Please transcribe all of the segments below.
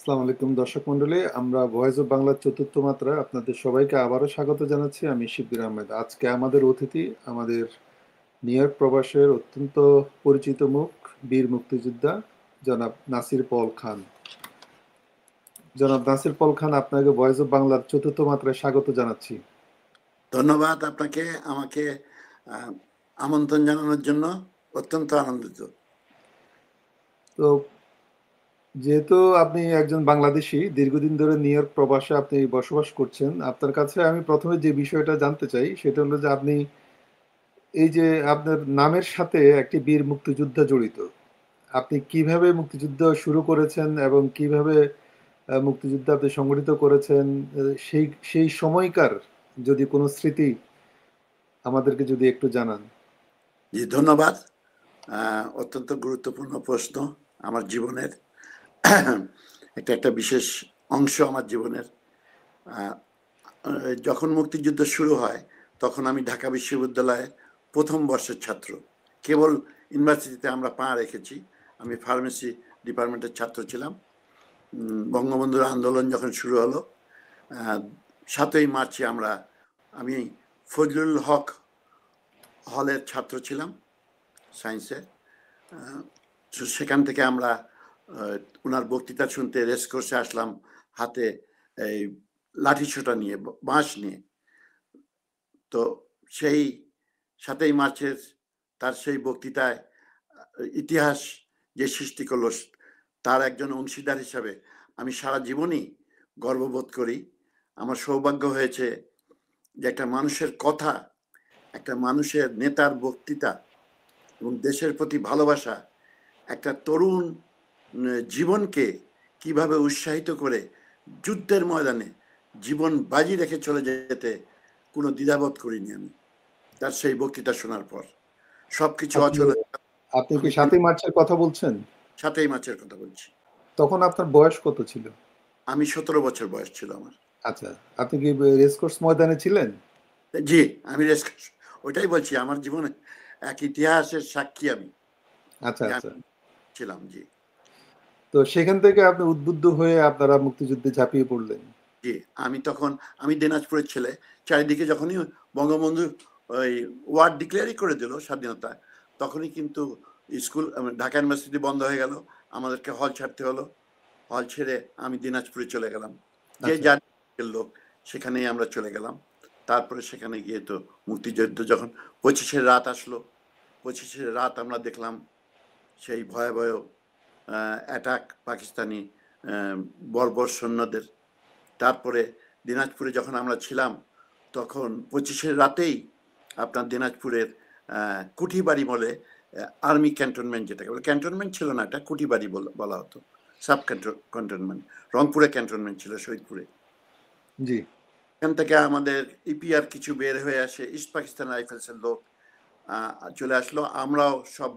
আসসালামু আলাইকুম দর্শক মণ্ডলী, আমরা ভয়েস অফ বাংলার চতুর্থ মাত্রা আপনাদের সবাইকে আবারও স্বাগত জানাচ্ছি। আমি শিববির আহমেদ। আজকে আমাদের অতিথি আমাদের নিউ ইয়র্ক প্রবাসের অত্যন্ত পরিচিত মুখ, বীর মুক্তিযোদ্ধা জনাব নাসির পল খান। জনাব নাসির পল খান, আপনাকে ভয়েস অফ বাংলার চতুর্থ মাত্রায় স্বাগত জানাচ্ছি। ধন্যবাদ আপনাকে আমাকে আমন্ত্রণ জানানোর জন্য। অত্যন্ত আনন্দিত। তো যেহেতু আপনি একজন বাংলাদেশি, দীর্ঘদিন ধরে নিউ ইয়র্ক প্রবাসে আপনি বসবাস করছেন, আপনার কাছে আমি প্রথমে যে বিষয়টা জানতে চাই সেটা হলো যে আপনি এই যে আপনার নামের সাথে একটি বীর মুক্তিযোদ্ধা জড়িত। আপনি কিভাবে মুক্তিযুদ্ধ শুরু করেছেন এবং কিভাবে মুক্তিযুদ্ধ আপনি সংগঠিত করেছেন, সেই সেই সময়কার যদি কোনো স্মৃতি আমাদেরকে যদি একটু জানান। জি, ধন্যবাদ। অত্যন্ত গুরুত্বপূর্ণ প্রশ্ন আমার জীবনের। একটা বিশেষ অংশ আমার জীবনের। যখন মুক্তিযুদ্ধ শুরু হয় তখন আমি ঢাকা বিশ্ববিদ্যালয়ে প্রথম বর্ষের ছাত্র। কেবল ইউনিভার্সিটিতে আমরা পা রেখেছি। আমি ফার্মেসি ডিপার্টমেন্টের ছাত্র ছিলাম। বঙ্গবন্ধুর আন্দোলন যখন শুরু হলো 7ই মার্চে আমি ফজলুল হক হলের ছাত্র ছিলাম সায়েন্সে। সেখান থেকে আমরা ওনার বক্তৃতা শুনতে রেসকোর্সে আসলাম, হাতে এই লাঠিসোঁটা নিয়ে, বাঁশ নিয়ে। তো সেই 7ই মার্চের তার সেই বক্তৃতায় ইতিহাস যে সৃষ্টি করলো, তার একজন অংশীদার হিসাবে আমি সারা জীবনই গর্ববোধ করি। আমার সৌভাগ্য হয়েছে যে একটা মানুষের কথা, একটা মানুষের নেতার বক্তৃতা এবং দেশের প্রতি ভালোবাসা একটা তরুণ জীবনকে কিভাবে উৎসাহিত করে যুদ্ধের ময়দানে জীবন বাজি রেখে চলে যেতে কোনো দ্বিধাবোধ করিনি আমি তার সেই বক্তৃতা শোনার পর। সবকিছু অচল। আপনি কি 7ই মার্চের কথা বলছেন? 7ই মার্চের কথা বলছি। তখন আপনার বয়স কত ছিল? আমি 17 বছর বয়স ছিল আমার। আচ্ছা, আপনি কি রেসকোর্স ময়দানে ছিলেন? জি, আমি ওইটাই বলছি, আমার জীবনে এক ইতিহাসের সাক্ষী আমি। আচ্ছা আচ্ছা। ছিলাম। জি, তো সেখান থেকে আপনি উদ্বুদ্ধ হয়ে আপনারা মুক্তিযুদ্ধে ঝাঁপিয়ে পড়লেন। জি। আমি দিনাজপুরের ছেলে। চারিদিকে যখনই বঙ্গবন্ধু ওই ওয়ার্ড ডিক্লেয়ারই করে দিল স্বাধীনতা, তখনই কিন্তু স্কুল ঢাকা ইউনিভার্সিটি বন্ধ হয়ে গেল। আমাদেরকে হল ছাড়তে হলো। হল ছেড়ে আমি দিনাজপুরে চলে গেলাম। যে যার লোক সেখানেই আমরা চলে গেলাম। তারপরে সেখানে গিয়ে তো মুক্তিযুদ্ধ যখন 25-এর রাত আসলো, 25-এর রাত আমরা দেখলাম সেই ভয়াবহ অ্যাটাক পাকিস্তানি বর্বর সৈন্যদের। তারপরে দিনাজপুরে যখন আমরা ছিলাম তখন 25-এর রাতেই আপনার দিনাজপুরের কুঠিবাড়ি বলে আর্মি ক্যান্টনমেন্ট, যেটাকে বলে ক্যান্টনমেন্ট ছিল না, এটা কুঠিবাড়ি বলা হতো, সাব ক্যান্টনমেন্ট। রংপুরে ক্যান্টনমেন্ট ছিল, শহীদপুরে। জি। এখান থেকে আমাদের ইপিআর কিছু বের হয়ে আসে, ইস্ট পাকিস্তান রাইফেলসের লোক চলে আসলো। আমরাও সব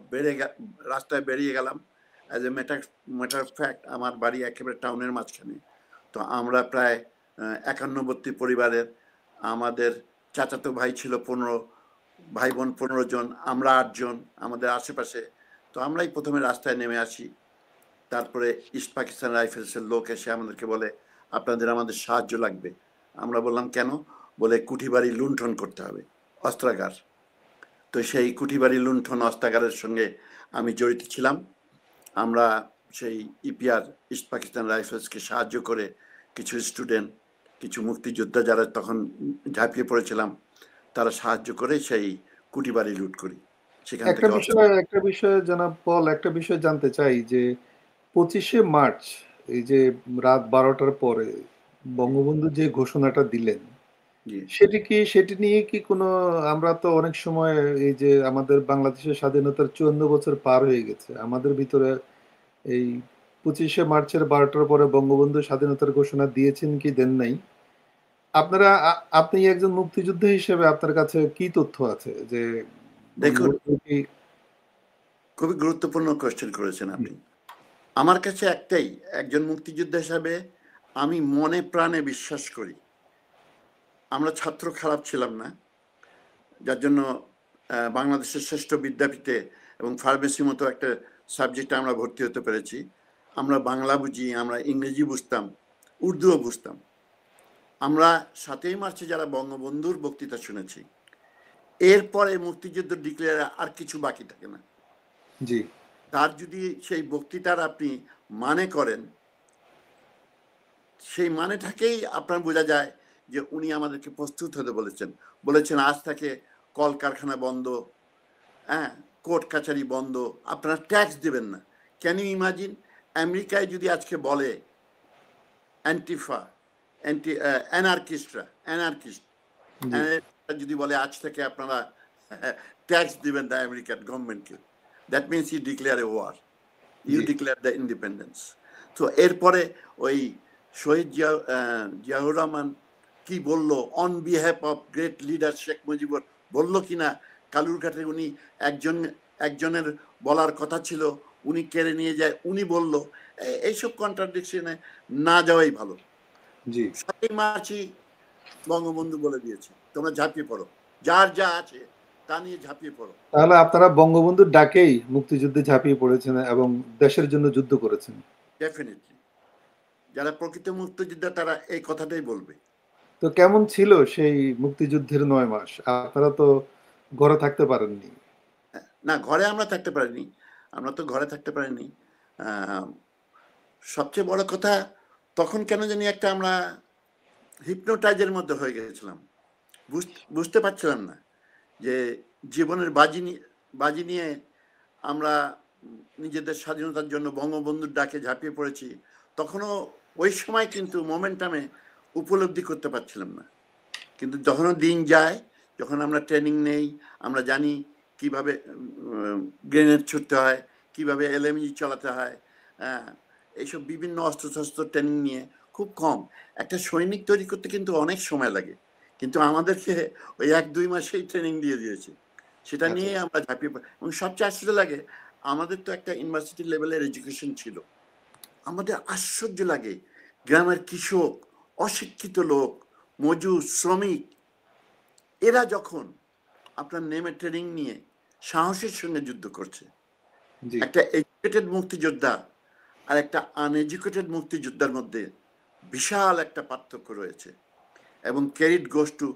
রাস্তায় বেরিয়ে গেলাম। As a matter of fact আমার বাড়ি একেবারে টাউনের মাঝখানে। তো আমরা প্রায় 51 পরিবারের, আমাদের চাচাতো ভাই ছিল 15, ভাই বোন 15 জন, আমরা 8 জন আমাদের আশেপাশে। তো আমরাই প্রথমে রাস্তায় নেমে আসি। তারপরে ইস্ট পাকিস্তান রাইফেলসের লোক এসে আমাদেরকে বলে, আপনাদের আমাদের সাহায্য লাগবে। আমরা বললাম কেন? বলে কুঠিবাড়ি লুণ্ঠন করতে হবে, অস্ত্রাগার। তো সেই কুঠিবাড়ি লুণ্ঠন অস্ত্রাগারের সঙ্গে আমি জড়িত ছিলাম। আমরা সেই ইপিআর ইস্ট পাকিস্তান রাইফেলসকে সাহায্য করে কিছু স্টুডেন্ট, কিছু মুক্তিযোদ্ধা যারা তখন ঝাঁপিয়ে পড়েছিলাম, তারা সাহায্য করে সেই কুঠিবাড়ি লুট করি। সেখান থেকে একটা বিষয় জনাব পল, একটা বিষয় জানতে চাই যে 25শে মার্চ এই যে রাত 12টার পরে বঙ্গবন্ধু যে ঘোষণাটা দিলেন, সেটি নিয়ে কি কোনো, আমরা তো অনেক সময় এই যে আমাদের বাংলাদেশের স্বাধীনতার 54 বছর পার হয়ে গেছে, আমাদের ভিতরে এই 25শে মার্চের 12টার পরে বঙ্গবন্ধু স্বাধীনতার ঘোষণা দিয়েছেন কি দেন নাই, আপনি একজন মুক্তিযোদ্ধা হিসেবে আপনার কাছে কি তথ্য আছে যে দেখুন, খুবই গুরুত্বপূর্ণ কোয়েশ্চেন করেছেন আপনি। আমার কাছে একটাই, একজন মুক্তিযোদ্ধা হিসাবে আমি মনে প্রাণে বিশ্বাস করি আমরা ছাত্র খারাপ ছিলাম না, যার জন্য বাংলাদেশের শ্রেষ্ঠ বিদ্যাপীঠে এবং ফার্মেসি মতো একটা সাবজেক্টে আমরা ভর্তি হতে পেরেছি। আমরা বাংলা বুঝি, আমরা ইংরেজি বুঝতাম, উর্দুও বুঝতাম। আমরা 7ই মার্চে যারা বঙ্গবন্ধুর বক্তৃতা শুনেছি, এরপরে মুক্তিযুদ্ধ ডিক্লেয়ার আর কিছু বাকি থাকে না। জি তার যদি সেই বক্তৃতার আপনি মানে করেন, সেই মানেটাকেই আপনার বোঝা যায় যে উনি আমাদেরকে প্রস্তুত হতে বলেছেন আজ থেকে কলকারখানা বন্ধ, হ্যাঁ, কোর্ট কাছারি বন্ধ, আপনারা ট্যাক্স দেবেন না। ক্যান ইউ ইমাজিন আমেরিকায় যদি আজকে বলে অ্যান্টিফা অ্যানার্কিস্ট জি যদি বলে আজ থেকে আপনারা ট্যাক্স দিবেন না আমেরিকান গভর্নমেন্টকে, that means you declare a war, you জি ডিক্লেয়ার দ্য ইন্ডিপেন্ডেন্স। তো এরপরে ওই শহীদ জিয়াউর রহমান কি বললো on behalf of great leader Sheikh Mujibur, বললো কিনা কালুরঘাটে উনি একজনের বলার কথা ছিল, উনি কেড়ে নিয়ে যায়, উনি বলল, এইসব কন্ট্রাডিকশনে না যাওয়াই ভালো। জি 7ই মার্চই বঙ্গবন্ধু বলে দিয়েছে তোমরা ঝাঁপিয়ে পড়ো, যার যা আছে তা নিয়ে ঝাঁপিয়ে পড়ো। তাহলে আপনারা বঙ্গবন্ধুর ডাকেই মুক্তিযুদ্ধে ঝাঁপিয়ে পড়েছেন এবং দেশের জন্য যুদ্ধ করেছেন। ডেফিনেটলি যারা প্রকৃত মুক্তিযোদ্ধা তারা এই কথাটাই বলবে। তো কেমন ছিল সেই মুক্তিযুদ্ধের 9 মাস? আপনারা তো ঘরে থাকতে পারেননি। না, ঘরে আমরা থাকতে পারিনি, আমরা তো ঘরে থাকতে পারিনি। সবচেয়ে বড় কথা, তখন কেন জানি একটা আমরা হিপনোটাইজের মধ্যে হয়ে গেছিলাম, বুঝতে পারছিলাম না যে জীবনের বাজি নিয়ে আমরা নিজেদের স্বাধীনতার জন্য বঙ্গবন্ধুর ডাকে ঝাঁপিয়ে পড়েছি। তখনও ওই সময় কিন্তু মোমেন্টামে উপলব্ধি করতে পারছিলাম না। কিন্তু যখনও দিন যায়, যখন আমরা ট্রেনিং নেই, আমরা জানি কিভাবে গ্রেনেড ছুটতে হয়, কিভাবে এলএমজি চালাতে হয়, এইসব বিভিন্ন অস্ত্রশস্ত্র ট্রেনিং নিয়ে খুব কম। একটা সৈনিক তৈরি করতে কিন্তু অনেক সময় লাগে, কিন্তু আমাদেরকে ওই 1-2 মাসেই ট্রেনিং দিয়ে দিয়েছে, সেটা নিয়ে আমরা ঝাঁপিয়ে পড়ি। এবং সবচেয়ে আশ্চর্য লাগে, আমাদের তো একটা ইউনিভার্সিটি লেভেলের এডুকেশন ছিল, আমাদের আশ্চর্য লাগে গ্রামের কৃষক, অশিক্ষিত লোক, মজুর, শ্রমিক, এরা যখন আপনার নেমে ট্রেনিং নিয়ে সাহসের সঙ্গে যুদ্ধ করছে, একটা এডুকেটেড মুক্তিযোদ্ধা আর একটা আনএডুকেটেড মুক্তিযোদ্ধার মধ্যে বিশাল একটা পার্থক্য রয়েছে। এবং ক্রেডিট গোস টু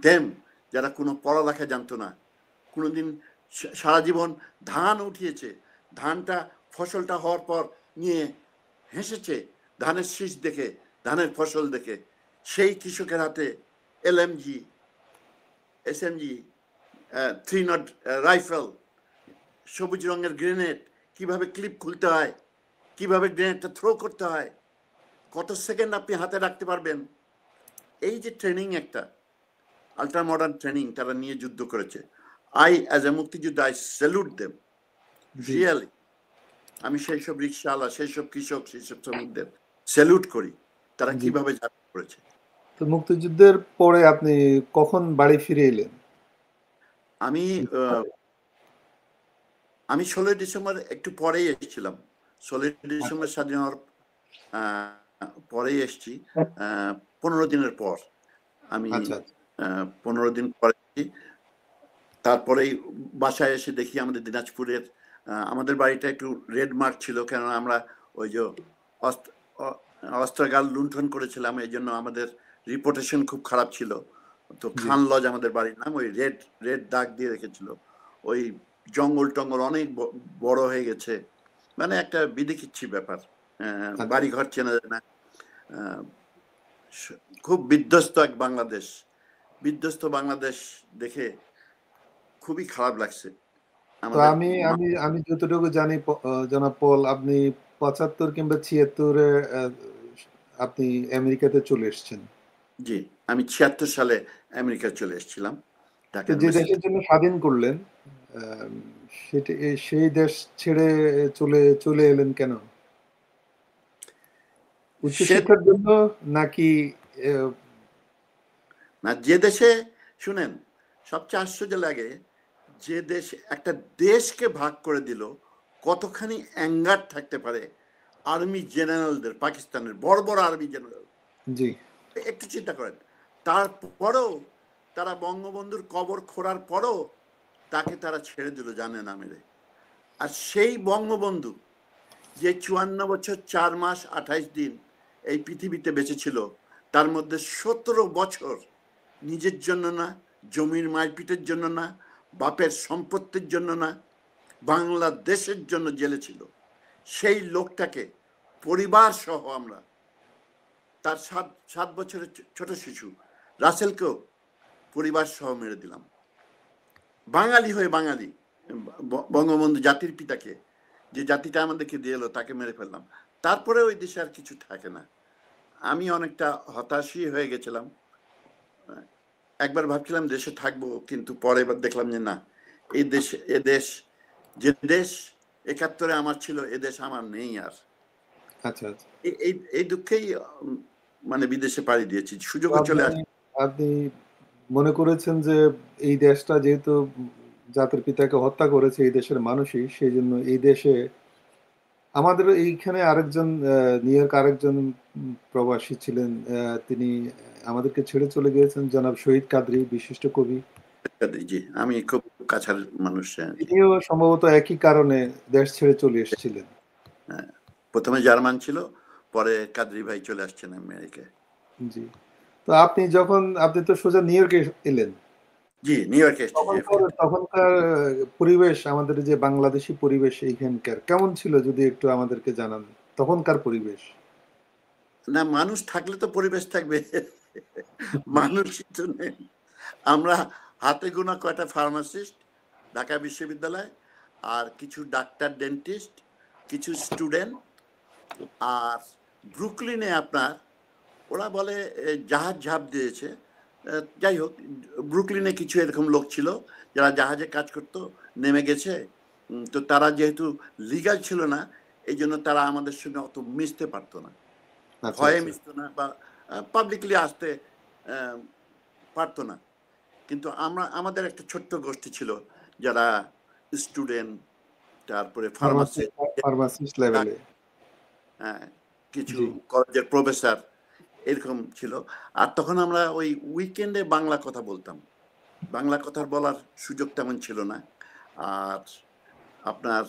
দেম, যারা কোনো পড়ালেখা জানতো না, কোনোদিন সারা জীবন ধান উঠিয়েছে, ধানটা ফসলটা হওয়ার পর নিয়ে হেসেছে ধানের শীষ দেখে, ধানের ফসল দেখে। সেই কৃষকের হাতে এলএমজি, এসএমজি, 3 নট রাইফেল, সবুজ রঙের গ্রেনেড, কিভাবে ক্লিপ খুলতে হয়, কিভাবে গ্রেনেডটা থ্রো করতে হয়, কত সেকেন্ড আপনি হাতে রাখতে পারবেন, এই যে ট্রেনিং, একটা আল্ট্রা মডার্ন ট্রেনিং তারা নিয়ে যুদ্ধ করেছে। আই অ্যাজ এ মুক্তিযোদ্ধা, আই স্যালুট দেম রিয়েলি। আমি সেই সব রিক্সাওয়ালা, সেই সব কৃষক, সেই সব শ্রমিকদের স্যালুট করি, তারা কিভাবে ঝাঁপিয়ে পড়েছে। তো মুক্তিযুদ্ধের পরে আপনি কখন বাড়ি ফিরে এলেন? আমি 16ই ডিসেম্বর একটু পরেই এসেছিলাম। 16ই ডিসেম্বর স্বাধীন হওয়ার পরেই এসেছি, 15 দিনের পর। আমি 15 দিন পরে, তারপরেই বাসায় এসে দেখি আমাদের দিনাজপুরের, আমাদের বাড়িটা একটু রেড মার্ক ছিল, কেননা আমরা ওই যে অস্ত্রাগার লুণ্ঠন করেছিলাম, এই জন্য আমাদের রিপুটেশন খুব খারাপ ছিল। তো খান লজ আমাদের বাড়ির নাম, ওই রেড দাগ দিয়ে রেখেছিল। ওই জঙ্গল টঙ্গল অনেক বড় হয়ে গেছে, মানে একটা বিদিকিচ্ছি ব্যাপার, বাড়ি ঘর চেনা যায় না। খুব বিধ্বস্ত এক বাংলাদেশ, বিধ্বস্ত বাংলাদেশ দেখে খুবই খারাপ লাগছে। তো আমি যতটুকু জানি জনাব পল, আপনি 75 কিংবা 76-এ আপনি আমেরিকাতে চলে এসেছেন। জি, আমি 76 সালে আমেরিকা চলে এসেছিলাম। তো যে দেশের জন্য স্বাধীন করলেন, সেটা সেই দেশ ছেড়ে চলে এলেন কেন? উচ্চশিক্ষার জন্য নাকি? না, যে দেশে, শুনেন, সবচেয়ে আশ্চর্য লাগে, যে দেশ একটা দেশকে ভাগ করে দিল, কতখানি অ্যাঙ্গার থাকতে পারে আর্মি জেনারেলদের, পাকিস্তানের বড় বড় আর্মি জেনারেল। জি, একটু চিন্তা করেন, তারপরেও তারা বঙ্গবন্ধুর কবর খোঁড়ার পরও তাকে তারা ছেড়ে দিল জানে না মেরে। আর সেই বঙ্গবন্ধু যে 54 বছর 4 মাস 28 দিন এই পৃথিবীতে বেঁচে ছিল, তার মধ্যে 17 বছর নিজের জন্য না, জমির মারপিটের জন্য না, বাপের সম্পত্তির জন্য না, বাংলাদেশের জন্য জেলে ছিল। সেই লোকটাকে পরিবার সহ আমরা, তার 7 বছরের ছোট শিশু রাসেলকেও পরিবার সহ মেরে দিলাম। বাঙালি হয়ে বাঙালি, বঙ্গবন্ধু জাতির পিতাকে, যে জাতিটা আমাদেরকে দিয়ে এলো, তাকে মেরে ফেললাম। তারপরে ওই দেশে আর কিছু থাকে না। আমি অনেকটা হতাশই হয়ে গেছিলাম। একবার ভাবছিলাম দেশে থাকবো, কিন্তু পরে এবার দেখলাম যে না, এই দেশে, যে দেশ 71-এ আমার ছিল, এ দেশ আমার নেই আর। আচ্ছা আচ্ছা। এই দুঃখেই মানে বিদেশে পাড়ি দিয়েছি, সুযোগও চলে আসে। আপনি মনে করেছেন যে এই দেশটা যেহেতু জাতির পিতাকে হত্যা করেছে এই দেশের মানুষই, সেই জন্য এই দেশে আমাদের এইখানে আরেকজন নিউ ইয়র্ক আরেকজন প্রবাসী ছিলেন, তিনি আমাদেরকে ছেড়ে চলে গিয়েছেন, জনাব শহীদ কাদরী, বিশিষ্ট কবি। জি, আমি খুব কাছের মানুষ। তিনিও সম্ভবত একই কারণে দেশ ছেড়ে চলে এসেছিলেন। প্রথমে জার্মান ছিল, পরে কাদরী ভাই চলে আসছেন আমেরিকায়। জি। তো আপনি তো সোজা নিউ ইয়র্কে এলেন। জি, নিউ ইয়র্কে এসেছি। তখনকার পরিবেশ, আমাদের যে বাংলাদেশি পরিবেশ এইখানকার কেমন ছিল যদি একটু আমাদেরকে জানান, তখনকার পরিবেশ। না, মানুষ থাকলে তো পরিবেশ থাকবে, মানুষই তো নেই। আমরা হাতে গোনা কয়টা ফার্মাসিস্ট ঢাকা বিশ্ববিদ্যালয়, আর কিছু ডাক্তার, ডেন্টিস্ট, কিছু স্টুডেন্ট, আর ব্রুকলিনে আপনার ওরা বলে জাহাজ ঝাঁপ দিয়েছে। যাই হোক, ব্রুকলিনে কিছু এরকম লোক ছিল যারা জাহাজে কাজ করতো, নেমে গেছে। তো তারা যেহেতু লিগাল ছিল না, এই জন্য তারা আমাদের সঙ্গে অত মিশতে পারতো না, ভয়ে মিশতো না, বা পাবলিকলি আসতে পারতো না। কিন্তু আমাদের একটা ছোট্ট গোষ্ঠী ছিল যারা স্টুডেন্ট, তারপরে ফার্মাসিস্ট লেভেলে, কিছু কলেজের প্রফেসর, এরকম ছিল। আর তখন আমরা ওই উইকেন্ডে বাংলা কথা বলতাম, বাংলা কথা বলার সুযোগ তেমন ছিল না। আর আপনার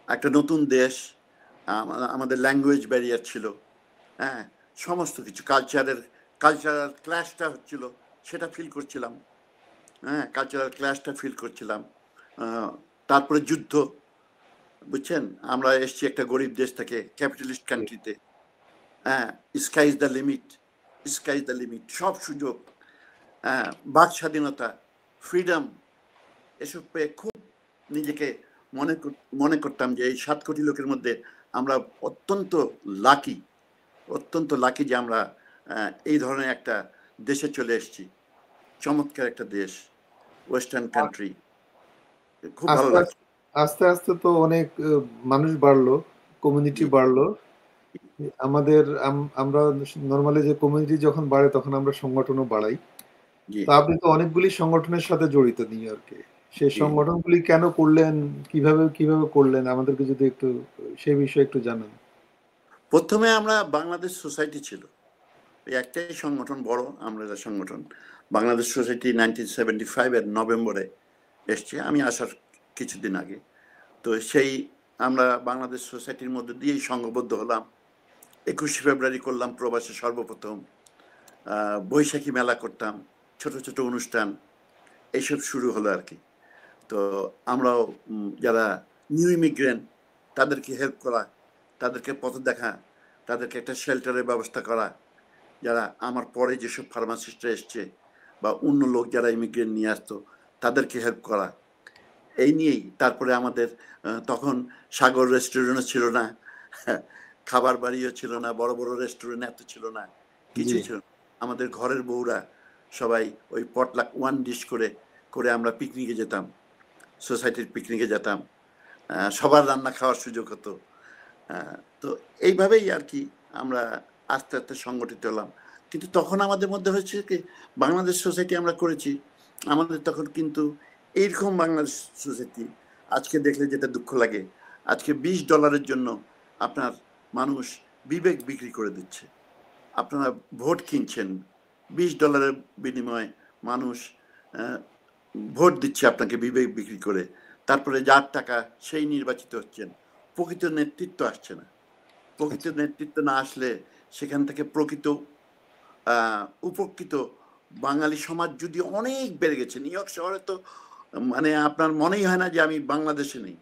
একটা নতুন দেশ, আমাদের ল্যাঙ্গুয়েজ ব্যারিয়ার ছিল, হ্যাঁ, সমস্ত কিছু কালচারাল ক্লাসটা হচ্ছিল, সেটা ফিল করছিলাম। হ্যাঁ, কালচারাল ক্লাসটা ফিল করছিলাম। তারপরে যুদ্ধ, বুঝছেন, আমরা এসছি একটা গরিব দেশ থেকে, ক্যাপিটালিস্ট কান্ট্রিতে। হ্যাঁ, sky is the limit, sky is the limit, সব সুযোগ, বাক স্বাধীনতা, ফ্রিডম, এসব পেয়ে খুব নিজেকে মনে করতাম যে এই 7 কোটি লোকের মধ্যে আমরা অত্যন্ত লাকি যে আমরা এই ধরনের একটা দেশে চলে এসেছি। চমৎকার একটা দেশ, ওয়েস্টার্ন কান্ট্রি, খুব ভালো লাগছে। আস্তে আস্তে তো অনেক মানুষ বাড়লো, কমিউনিটি বাড়লো আমাদের। আমরা নরমালি যে কমিউনিটি যখন বাড়ে তখন আমরা সংগঠনও বাড়াই। তো আপনি তো অনেকগুলি সংগঠনের সাথে জড়িত নিউ ইয়র্কে, সেই সংগঠনগুলি কেন করলেন, কিভাবে করলেন, আমাদেরকে যদি একটু সেই বিষয়ে একটু জানান। প্রথমে আমরা বাংলাদেশ সোসাইটি ছিল, এই একটাই সংগঠন, বড় আমরেলা সংগঠন, বাংলাদেশ সোসাইটি 1975-এর নভেম্বরে এসছে, আমি আসার কিছুদিন আগে। তো সেই আমরা বাংলাদেশ সোসাইটির মধ্যে দিয়েই সংঘবদ্ধ হলাম। 21শে ফেব্রুয়ারি করলাম প্রবাসে সর্বপ্রথম, বৈশাখী মেলা করতাম, ছোট ছোট অনুষ্ঠান, এইসব শুরু হলো আর কি। তো আমরাও যারা নিউ ইমিগ্রেন্ট তাদেরকে হেল্প করা, তাদেরকে পথ দেখা, তাদেরকে একটা শেল্টারের ব্যবস্থা করা, যারা আমার পরে যেসব ফার্মাসিস্টরা এসছে বা অন্য লোক যারা ইমিগ্রেন্ট নিয়ে আসতো তাদেরকে হেল্প করা, এই নিয়েই। তারপরে আমাদের তখন সাগর রেস্টুরেন্টও ছিল না, খাবার বাড়িও ছিল না, বড় বড় রেস্টুরেন্ট এত ছিল না, কিছুই ছিল না। আমাদের ঘরের বউরা সবাই ওই পটলাক 1 ডিশ করে করে আমরা পিকনিকে যেতাম, সোসাইটির পিকনিকে যেতাম, সবার রান্না খাওয়ার সুযোগ হতো। তো এইভাবেই আর কি আমরা আস্তে আস্তে সংগঠিত হলাম। কিন্তু তখন আমাদের মধ্যে হয়েছে কি, বাংলাদেশ সোসাইটি আমরা করেছি, আমাদের তখন কিন্তু এইরকম বাংলাদেশ সোসাইটি আজকে দেখলে যেটা দুঃখ লাগে, আজকে $20 জন্য আপনার মানুষ বিবেক বিক্রি করে দিচ্ছে। আপনারা ভোট কিনছেন, $20 বিনিময়ে মানুষ ভোট দিচ্ছে আপনাকে বিবেক বিক্রি করে, তারপরে যার টাকা সেই নির্বাচিত হচ্ছেন। প্রকৃত নেতৃত্ব আসছে না। প্রকৃত নেতৃত্ব না আসলে সেখান থেকে প্রকৃত উপকৃত বাঙালি সমাজ যদি অনেক বেড়ে গেছে। নিউ ইয়র্ক শহরে তো মানে আপনার মনেই হয় না যে আমি বাংলাদেশে নেই।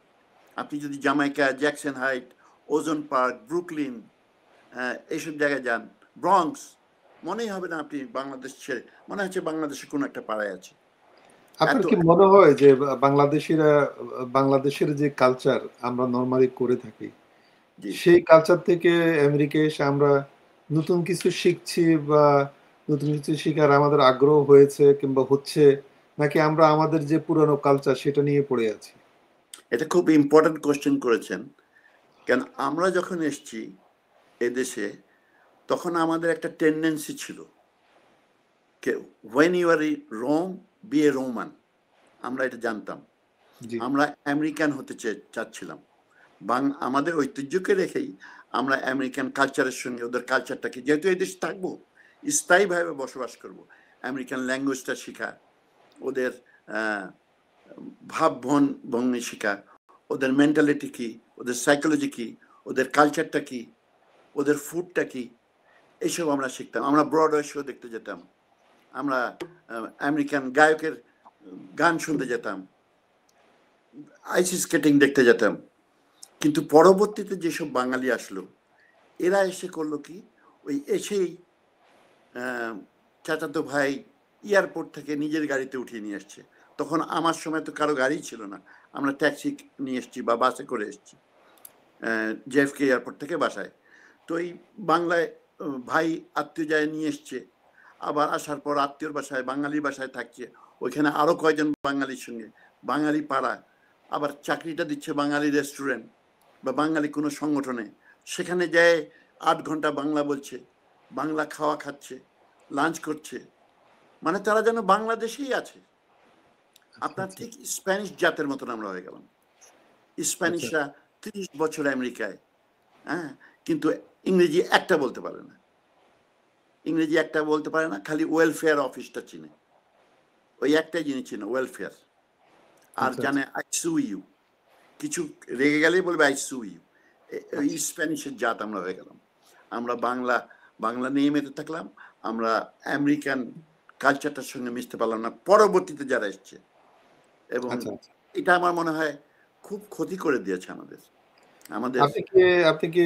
আপনি যদি জামাইকা, জ্যাকসন হাইট, ওজন পার্ক, ব্রুকলিন এইসব জায়গায় যান, ব্রঙ্কস, মনেই হবে না আপনি বাংলাদেশ ছেড়ে, মনে হচ্ছে বাংলাদেশে কোনো একটা পাড়ায় আছে। আপনার এত কি মনে হয় যে বাংলাদেশিরা, বাংলাদেশের যে কালচার আমরা নর্মালি করে থাকি, জি, সেই কালচার থেকে আমেরিকায় এসে আমরা নতুন কিছু শিখছি, বা নতুন কিছু শিখার আমাদের আগ্রহ হয়েছে কিংবা হচ্ছে, নাকি আমরা আমাদের যে পুরানো কালচার সেটা নিয়ে পড়ে আছি? এটা খুব ইম্পর্টেন্ট কোয়েশ্চেন করেছেন। কেন আমরা যখন এসছি এদেশে, তখন আমাদের একটা টেন্ডেন্সি ছিল when you are in Rome, be a Roman। আমরা এটা জানতাম। জি, আমরা আমেরিকান হতে চাচ্ছিলাম। আমাদের ঐতিহ্যকে রেখেই আমরা আমেরিকান কালচারের সঙ্গে ওদের কালচারটাকে, যেহেতু এই দেশে থাকবো, স্থায়ীভাবে বসবাস করব, আমেরিকান ল্যাঙ্গুয়েজটা শেখা, ওদের ভাব ভঙ্গি শেখা, ওদের মেন্টালিটি কি, ওদের সাইকোলজি কি, ওদের কালচারটা কি, ওদের ফুডটা কি, এইসব আমরা শিখতাম। আমরা ব্রডওয়ে শো দেখতে যেতাম, আমরা আমেরিকান গায়কের গান শুনতে যেতাম, আইস স্কেটিং দেখতে যেতাম। কিন্তু পরবর্তীতে যেসব বাঙালি আসলো, এরা এসে করলো কি, ওই এসেই চাচাতো ভাই এয়ারপোর্ট থেকে নিজের গাড়িতে উঠিয়ে নিয়ে আসছে। তখন আমার সময় তো কারো গাড়ি ছিল না, আমরা ট্যাক্সি নিয়ে এসছি বা বাসে করে এসছি জেএফকে এয়ারপোর্ট থেকে বাসায়। তো এই বাংলায় ভাই আত্মীয় যায় নিয়ে এসছে, আবার আসার পর আত্মীয়র বাসায়, বাঙালি বাসায় থাকছে, ওইখানে আরো কয়জন বাঙালির সঙ্গে, বাঙালি পাড়া, আবার চাকরিটা দিচ্ছে বাঙালি রেস্টুরেন্ট বা বাঙালি কোনো সংগঠনে, সেখানে যায় 8 ঘন্টা বাংলা বলছে, বাংলা খাওয়া খাচ্ছে, লাঞ্চ করছে, মানে তারা যেন বাংলাদেশেই আছে। আপনার ঠিক স্প্যানিশ জাতের মতন আমরা হয়ে গেলাম। স্প্যানিশরা 30 বছর আমেরিকায়, হ্যাঁ, কিন্তু ইংরেজি একটা বলতে পারে না। ইংরেজি একটা বলতে পারে না, খালি ওয়েলফেয়ার অফিসটা চিনে, ওই একটাই জিনিস চিনে, ওয়েলফেয়ার। আর জানে আইসিইউ, কিছু রেগে গেলেই বলবে আইসিইউ। ওই স্প্যানিশের জাত আমরা হয়ে গেলাম। আমরা বাংলা নিয়ে মেতে থাকলাম, আমরা আমেরিকান কালচারটার সঙ্গে মিশতে পারলাম না পরবর্তীতে যারা এসছে। এবং এটা আমার মনে হয় খুব ক্ষতি করে দিয়েছে আমাদের। আপনি কি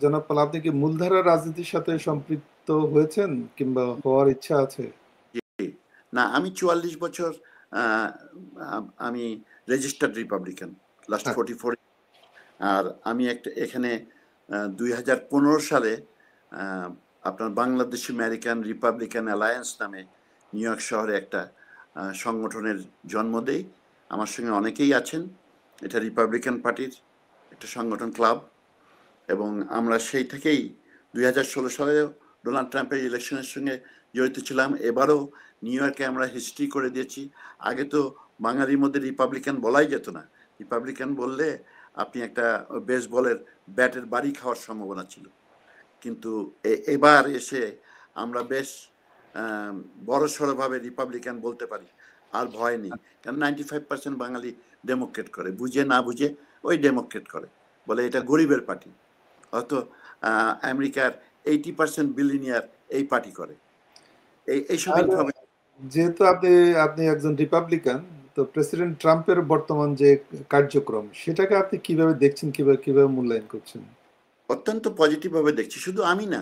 জনাব পাল, আপনি কি মূলধারার রাজনীতির সাথে সম্পৃক্ত হয়েছেন কিংবা হওয়ার ইচ্ছা আছে? না, আমি 44 বছর আমি রেজিস্টার্ড রিপাবলিকান, লাস্ট 44। আর আমি এখানে 2015 সালে আপনার বাংলাদেশ আমেরিকান রিপাবলিকান অ্যালায়েন্স নামে নিউ ইয়র্ক শহরে একটা সংগঠনের জন্ম দেই। আমার সঙ্গে অনেকেই আছেন। এটা রিপাবলিকান পার্টির একটা সংগঠন, ক্লাব। এবং আমরা সেই থেকেই 2016 সালে ডোনাল্ড ট্রাম্পের ইলেকশনের সঙ্গে জড়িত ছিলাম। এবারও নিউ ইয়র্কে আমরা হিস্ট্রি করে দিয়েছি। আগে তো বাঙালির মধ্যে রিপাবলিকান বলাই যেত না। রিপাবলিকান বললে আপনি একটা বেসবলের ব্যাটের বাড়ি খাওয়ার সম্ভাবনা ছিল। কিন্তু এবার এসে আমরা বেশ বড়সড়ভাবে রিপাবলিকান বলতে পারি, আর ভয় নেই। কারণ 95% বাঙালি ডেমোক্রেট করে, বুঝে না বুঝে ওই ডেমোক্রেট করে, বলে এটা গরিবের পার্টি। হয়তো আমেরিকার 80% বিলিনিয়ার এই পার্টি করে। এইসব ইনফরমেশন। যেহেতু আপনি একজন রিপাবলিকান, তো প্রেসিডেন্ট ট্রাম্পের বর্তমান যে কার্যক্রম সেটাকে আপনি কিভাবে দেখছেন, কিভাবে মূল্যায়ন করছেন? অত্যন্ত পজিটিভভাবে দেখছি। শুধু আমি না,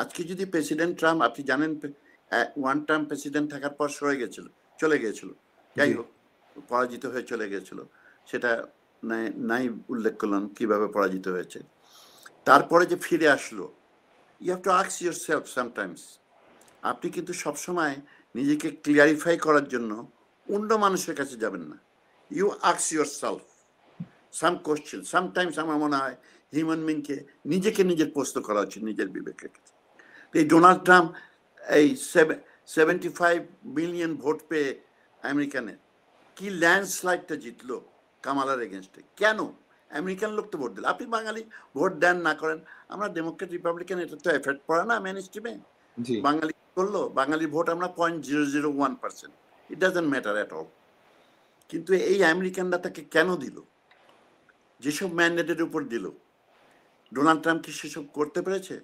আজকে যদি প্রেসিডেন্ট ট্রাম্প, আপনি জানেন ওয়ান টার্ম প্রেসিডেন্ট থাকার পর চলে গিয়েছিল, যাই হোক পরাজিত হয়ে চলে গিয়েছিল, সেটা নাই উল্লেখ করলাম কিভাবে পরাজিত হয়েছে। তারপরে যে ফিরে আসলো, you have to ask yourself sometimes. আপনি কিন্তু সবসময় নিজেকে ক্লিয়ারিফাই করার জন্য অন্য মানুষের কাছে যাবেন না। You ask yourself some question. Sometimes আমার মনে হয় হিউম্যান বিংকে নিজের প্রশ্ন করা উচিত নিজের বিবেকের কাছে। এই ডোনাল্ড ট্রাম্প এই 75 মিলিয়ন ভোট পেয়ে আমেরিকানের কি ল্যান্ডস্লাইডটা জিতলো কামালার এগেনস্টে, কেন? আমেরিকান লোক তো ভোট দিল। আপনি বাঙালি ভোট দেন না করেন, আমরা ডেমোক্রেট রিপাবলিকান, এটা তো এফেক্ট পড়ে না মেন স্ট্রিমে। বাঙালি করলো, বাঙালির ভোট আমরা 0.001%, it doesn't matter at all. কিন্তু এই আমেরিকানরা তাকে কেন দিল? যেসব ম্যান্ডেটের উপর দিল, ডোনাল্ড ট্রাম্প কি সেসব করতে পেরেছে?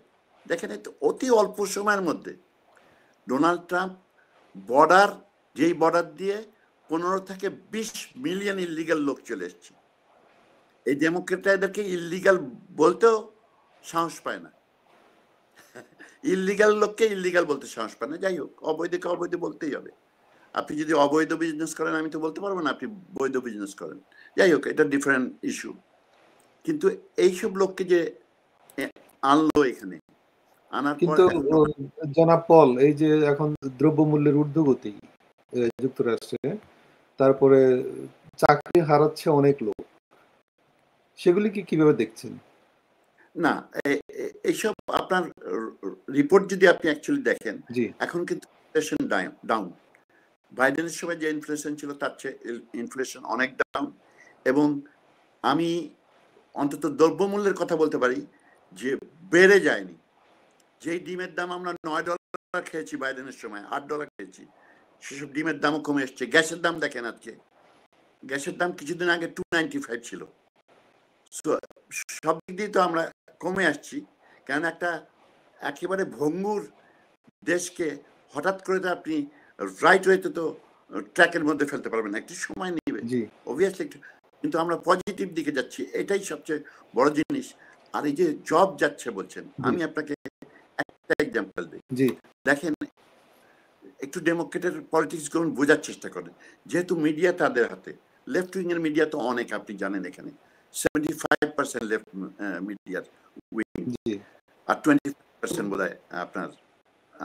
দেখেন, অতি অল্প সময়ের মধ্যে ডোনাল্ড ট্রাম্প যেই বর্ডার দিয়ে 15 থেকে 20 মিলিয়ন ইলিগাল লোক চলে এসছে, এই ডেমোক্রেটরা এদেরকে ইলিগাল বলতেও সাহস পায় না। ইলিগাল লোককে ইলিগাল বলতে সাহস পায় না। যাই হোক, অবৈধকে অবৈধ বলতেই হবে। আপনি যদি অবৈধ বিজনেস করেন, আমি তো বলতে পারবো না আপনি বৈধ বিজনেস করেন। যাই হোক, এটা ডিফারেন্ট ইস্যু। কিন্তু এইসব লোককে যে আনলো এখানে, আনার পর কিন্তু জনাব পল, এই যে এখন দ্রব্যমূল্যের ঊর্ধ্বগতি যুক্তরাষ্ট্রে, তারপরে চাকরি হারাচ্ছে অনেক লোক, সেগুলি কি কিভাবে দেখছেন? না, এইসব আপনার রিপোর্ট যদি আপনি অ্যাকচুয়ালি দেখেন, জি, এখন কিন্তু ইনফ্লেশন ডাউন। বাইডেনের সময় যে ইনফ্লেশন ছিল তার চেয়ে ইনফ্লেশন অনেক ডাউন। এবং আমি অন্তত দ্রব্যমূল্যের কথা বলতে পারি যে বেড়ে যায়নি। যেই ডিমের দাম আমরা $9 খেয়েছি বাইডেনের সময়, $8 খেয়েছি, সেসব ডিমের দামও কমে এসছে। গ্যাসের দাম দেখেন, আজকে গ্যাসের দাম কিছুদিন আগে $2.95 ছিল। সব দিক দিয়ে তো আমরা কমে আসছি। কারণ একটা একেবারে ভঙ্গুর দেশকে হঠাৎ করে তো আপনি রাইট ওয়েতে তো ট্র্যাকের মধ্যে ফেলতে পারবেন না, একটু সময় নেবে জি, অবভিয়াসলি। কিন্তু আমরা পজিটিভ দিকে যাচ্ছি, এটাই সবচেয়ে বড় জিনিস। আর এই যে জব যাচ্ছে বলছেন, জি, আমি আপনাকে একটা এক্সাম্পল দিই। জি, দেখেন, একটু ডেমোক্রেটের পলিটিক্স গুলো বোঝার চেষ্টা করেন। যেহেতু মিডিয়া তাদের হাতে, লেফট উইং এর মিডিয়া তো অনেক, আপনি জানেন এখানে 75% লেফট মিডিয়ার উইং, জি, আর 20% বোধ হয় আপনার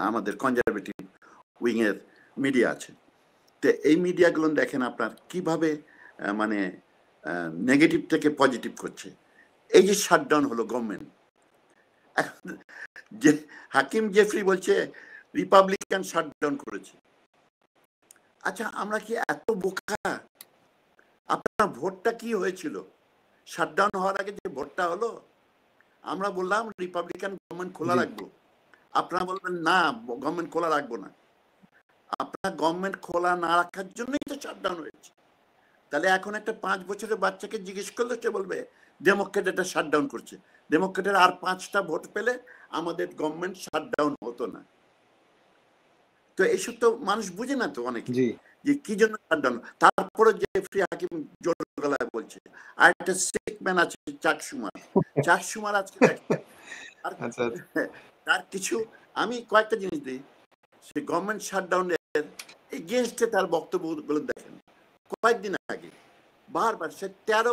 আমাদের কনজারভেটিভ উইং এর মিডিয়া আছে। তো এই মিডিয়াগুলো দেখেন আপনার কিভাবে মানে নেগেটিভ থেকে পজিটিভ করছে। এই যে শাটডাউন হলো গভর্নমেন্ট, যে হাকিম জেফরি বলছে রিপাবলিকান শাটডাউন করেছে। আচ্ছা, আমরা কি এত বোকা? আপনার ভোটটা কি হয়েছিল? শাটডাউন হওয়ার আগে যে ভোটটা হলো, আমরা বললাম রিপাবলিকান গভর্নমেন্ট খোলা জি, রাখবো, আপনারা বলবেন না গভর্নমেন্ট খোলা রাখবো না। আপনার গভর্নমেন্ট খোলা না রাখার জন্যই তো শাটডাউন হয়েছে। তাহলে এখন একটা 5 বছরের বাচ্চাকে জিজ্ঞেস করলে সে বলবে ডেমোক্রেট এটা শাটডাউন করছে। ডেমোক্রেটের আর 5টা ভোট পেলে আমাদের গভর্নমেন্ট শাটডাউন হতো না। তো এইসব তো মানুষ বুঝে না তো অনেকে, জি, যে কি জন্য শাটডাউন। তারপরে জেফরি হাকিম জোর গলায় বলছে। আর একটা সিক ম্যান আছে চাক সুমার। চাক সুমার আজকে দেখেন, আচ্ছা, তার কিছু, আমি কয়েকটা জিনিস দিই। সে গভর্নমেন্ট শাটডাউনের এগেনস্টে তার বক্তব্যগুলো দেখেন। কয়েকদিন আগে বারবার সে 13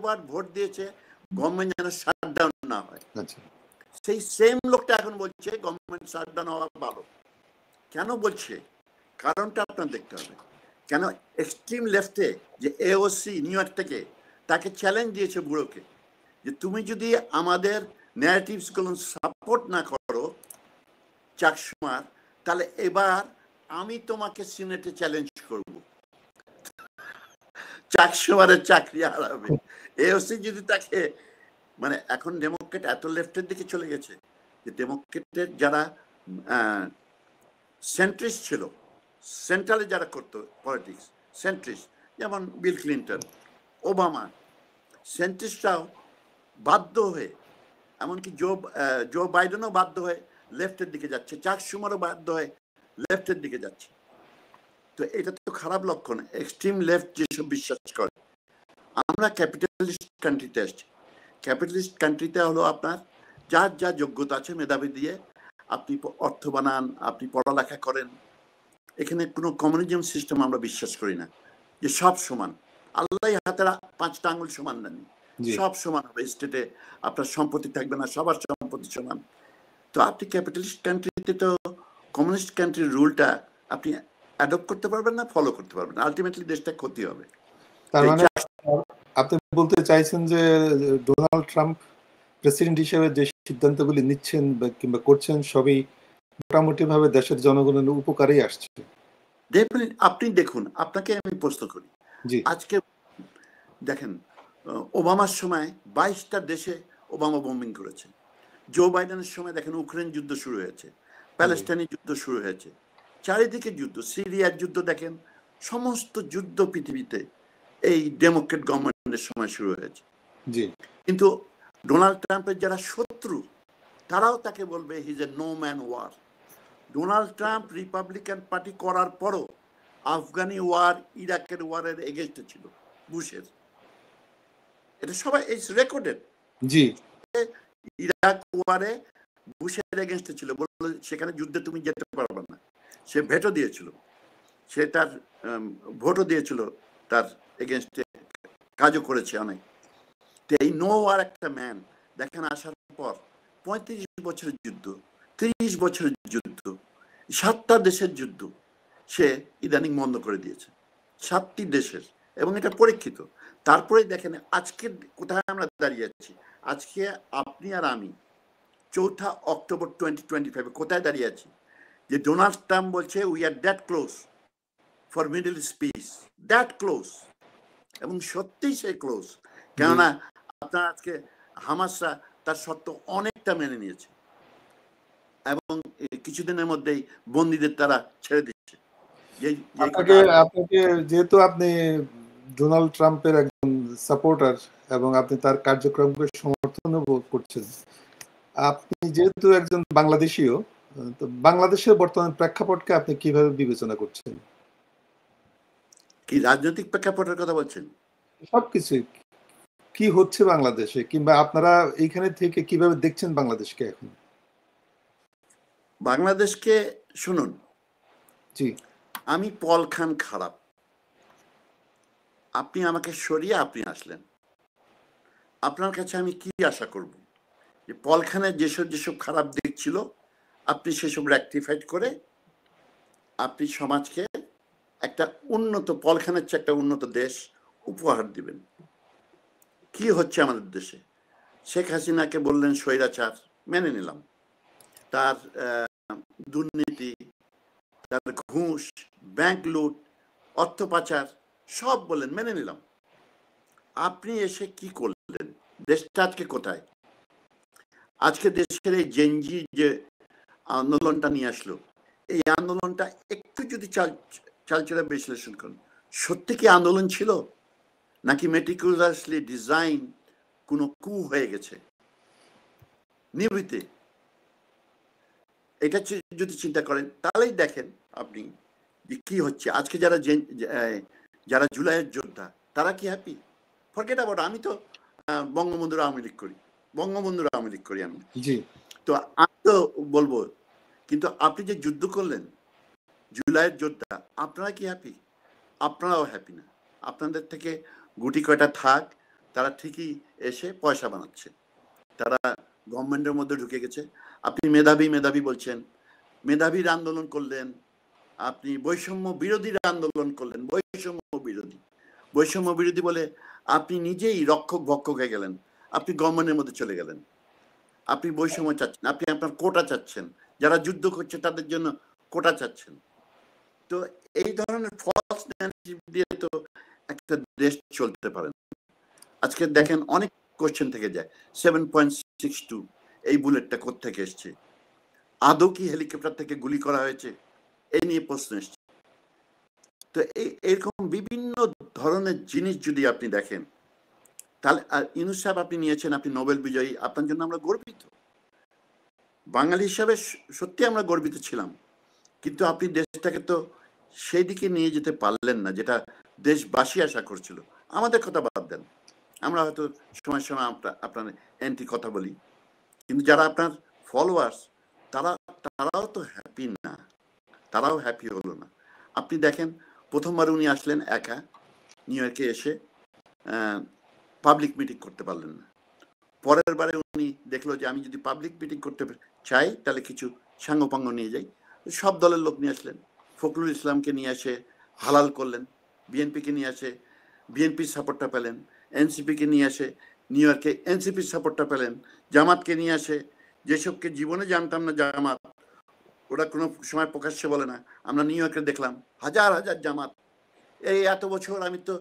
বার ভোট দিয়েছে গভর্নমেন্ট যেন শাটডাউন না হয়। আচ্ছা, সেই সেম লোকটা এখন বলছে গভর্নমেন্ট শাটডাউন হওয়া ভালো। কেন বলছে? কারণটা আপনার দেখতে হবে। কেন এক্সট্রিম লেফটে যে এওসি নিউ ইয়র্ক থেকে তাকে চ্যালেঞ্জ দিয়েছে বুড়োকে, যে তুমি যদি আমাদের ন্যারেটিভস গুলো সাপোর্ট না করো চাকসুমার, তাহলে এবার আমি তোমাকে সিনেটে চ্যালেঞ্জ করব, চাকসুমারের চাকরি হারাবে। এওসি যদি তাকে, মানে এখন ডেমোক্রেট এত লেফটের দিকে চলে গেছে যে ডেমোক্রেটের যারা সেন্ট্রিস্ট ছিল, সেন্ট্রালে যারা করতো পলিটিক্স সেন্ট্রিস্ট, যেমন বিল ক্লিন্টন, ওবামা, সেন্ট্রিস্টরাও বাধ্য হয়ে, এমনকি জো বাইডেনও বাধ্য হয়ে লেফটের দিকে যাচ্ছে, চাক সুমারও বাধ্য হয়ে লেফটের দিকে যাচ্ছে। তো এটা তো খারাপ লক্ষণ, এক্সট্রিম লেফট যেসব বিশ্বাস করে। আমরা ক্যাপিটালিস্ট কান্ট্রিতে আসছি। ক্যাপিটালিস্ট কান্ট্রিতে হলো আপনার যার যা যোগ্যতা আছে মেধাবী দিয়ে আপনি অর্থ বানান, আপনি পড়ালেখা করেন। এখানে কোনো কমিউনিজম সিস্টেম আমরা বিশ্বাস করি না, যে সব সমান। আল্লাহ হাতের 5টা আঙুল সমান নেন, জি। সব সমান হবে। স্টেটে আপনার সম্পত্তি থাকবে না, সবার সম্পত্তি সমান। তো আপনি ক্যাপিটালিস্ট কান্ট্রিতে তো কমিউনিস্ট কান্ট্রির রুলটা আপনি অ্যাডপ্ট করতে পারবেন না, ফলো করতে পারবেন না, আলটিমেটলি দেশটা ক্ষতি হবে। তার মানে আপনি বলতে চাইছেন যে ডোনাল্ড ট্রাম্প প্রেসিডেন্ট হিসেবে যে সিদ্ধান্তগুলি নিচ্ছেন কিংবা করছেন সবই মোটামুটি ভাবে দেশের জনগণের উপকারেই আসছে। আপনি দেখুন, আপনাকে আমি প্রশ্ন করি, জি, আজকে দেখেন ওবামার সময় 22টা দেশে ওবামা বোম্বিং করেছে। জো বাইডেনের সময় দেখেন ইউক্রেন যুদ্ধ শুরু হয়েছে, প্যালেস্টাইনি যুদ্ধ শুরু হয়েছে, চারিদিকে যুদ্ধ, সিরিয়ার যুদ্ধ দেখেন, সমস্ত যুদ্ধ পৃথিবীতে এই ডেমোক্রেট গভর্নমেন্টের সময় শুরু হয়েছে। জি কিন্তু ডোনাল্ড ট্রাম্পের যারা শত্রু তারাও তাকে বলবে he is a no man war. Donald Trump Republican party করার পরও আফগানি ওয়ার, ইরাকের ওয়ারের এগেনস্টে ছিল বুশের। এটা সবাই রেকর্ডেড। জি ইরাক ওয়ারে বুশের এগেনস্টে ছিল, বললো সেখানে যুদ্ধে তুমি যেতে পারবে না। সে ভেটো দিয়েছিল, সে তার ভোটও দিয়েছিল, তার এগেনস্টে কাজও করেছে অনেক। তো এই নো ওয়ার একটা ম্যান দেখেন আসার পর 35 বছরের যুদ্ধ, 30 বছরের যুদ্ধ, 7টা দেশের যুদ্ধ সে ইদানিং বন্ধ করে দিয়েছে, 7টি দেশের, এবং এটা পরীক্ষিত। তারপরে দেখেন আজকে কোথায় আমরা দাঁড়িয়ে আছি। আজকে আপনি আর আমি 4 অক্টোবর 2025 কোথায় দাঁড়িয়ে আছি, যে ডোনাল্ড ট্রাম্প বলছে we are that close for middle east piece, that close. এবং সত্যিই সে ক্লোজ, কেননা আপনার আজকে হামাসরা তার সত্য অনেকটা মেনে নিয়েছে এবং কিছুদিনের মধ্যেই বন্দীদের তারা ছেড়ে দিচ্ছে। আপনাকে যেহেতু আপনি ডোনাল্ড ট্রাম্পের একজন সাপোর্টার এবং আপনি তার কার্যক্রমকে সমর্থন করছেন, আপনি যেহেতু একজন বাংলাদেশীও, তো বাংলাদেশের বর্তমান প্রেক্ষাপটকে আপনি কিভাবে বিবেচনা করছেন? কি রাজনৈতিক প্রেক্ষাপটের কথা বলছেন? সবকিছু কি হচ্ছে বাংলাদেশে, কিংবা আপনারা এইখানে থেকে কিভাবে দেখছেন বাংলাদেশকে এখন? বাংলাদেশকে শুনুন, জি আমি পল খান খারাপ, আপনি আমাকে সরিয়ে আপনি আসলেন, আপনার কাছে আমি কি আশা করব? যে পল খানের যেসব যেসব খারাপ দিক ছিল আপনি সেসব রেকটিফাইড করে আপনি সমাজকে একটা উন্নত, পল খানের চেয়ে একটা উন্নত দেশ উপহার দিবেন। কি হচ্ছে আমাদের দেশে? শেখ হাসিনাকে বললেন স্বৈরাচার, মেনে নিলাম। তার দুর্নীতি, তার ঘুষ, ব্যাংক লুট, অর্থ পাচার সব বললেন, মেনে নিলাম। আপনি এসে কি করলেন? দেশটা আজকে কোথায়? আজকে দেশের এই জেনজি যে আন্দোলনটা নিয়ে আসলো, এই আন্দোলনটা একটু যদি চালচেরা বিশ্লেষণ করুন, সত্যি কি আন্দোলন ছিল, নাকি মেটিকুলাসলি ডিজাইন কোনো কু হয়ে গেছে নিভৃতে? এটা যদি চিন্তা করেন তাহলেই দেখেন আপনি যে কি হচ্ছে। আজকে যারা জুলাইয়ের যোদ্ধা তারা কি হ্যাপি? ফরগেট অ্যাবাউট, আমি তো বঙ্গবন্ধুর আওয়ামী লীগ করি, বঙ্গবন্ধুর আওয়ামী লীগ করি আমি, জি তো আমি তো বলবো, কিন্তু আপনি যে যুদ্ধ করলেন জুলাইয়ের যোদ্ধা, আপনারা কি হ্যাপি? আপনারাও হ্যাপি না। আপনাদের থেকে গুটি কয়টা থাক, তারা ঠিকই এসে পয়সা বানাচ্ছে, তারা গভর্নমেন্টের মধ্যে ঢুকে গেছে। আপনি মেধাবী মেধাবী বলছেন, মেধাবীর আন্দোলন করলেন, আপনি বৈষম্য বিরোধীর আন্দোলন করলেন, বৈষম্য বিরোধী বলে আপনি নিজেই রক্ষক ভক্ষক হয়ে গেলেন, আপনি গভর্নমেন্টের মধ্যে চলে গেলেন। আপনি বৈষম্য চাচ্ছেন, আপনি আপনার কোটা চাচ্ছেন, যারা যুদ্ধ করছে তাদের জন্য কোটা চাচ্ছেন। তো এই ধরনের ফলস ন্যারেটিভ দিয়ে তো একটা দেশ চলতে পারে না। আজকে দেখেন অনেক কোশ্চেন থেকে যায়, 7.62 এই বুলেটটা কোত্থেকে এসছে, আদৌ কি হেলিকপ্টার থেকে গুলি করা হয়েছে, এই নিয়ে প্রশ্ন এসছে। তো এরকম বিভিন্ন ধরনের জিনিস যদি আপনি দেখেন, তাহলে ইউনূস সাহেব আপনি নিয়েছেন, আপনি নোবেল বিজয়ী, আপনার জন্য আমরা গর্বিত। বাঙালি হিসাবে সত্যি আমরা গর্বিত ছিলাম, কিন্তু আপনি দেশটাকে তো সেই দিকে নিয়ে যেতে পারলেন না যেটা দেশবাসী আশা করছিল। আমাদের কথা বাদ দেন, আমরা হয়তো সময় সময় আপনার অ্যান্টি কথা বলি, কিন্তু যারা আপনার ফলোয়ার্স তারাও তো হ্যাপি না, তারাও হ্যাপি হলো না। আপনি দেখেন প্রথমবার উনি আসলেন একা নিউ ইয়র্কে, এসে পাবলিক মিটিং করতে পারলেন না। পরের বারে উনি দেখলো যে আমি যদি পাবলিক মিটিং করতে চাই তাহলে কিছু সাঙ্গপাঙ্গ নিয়ে যাই, সব দলের লোক নিয়ে আসলেন। ফখরুল ইসলামকে নিয়ে আসে হালাল করলেন, বিএনপিকে নিয়ে আসে বিএনপির সাপোর্টটা পেলেন, এনসিপিকে নিয়ে আসে নিউ ইয়র্কে এনসিপির সাপোর্টটা পেলেন, জামাতকে নিয়ে আসে, যেসবকে জীবনে জানতাম না জামাত, ওরা কোনো সময় প্রকাশ্যে বলে না, আমরা নিউ ইয়র্কে দেখলাম হাজার হাজার জামাত। এই এত বছর, আমি তো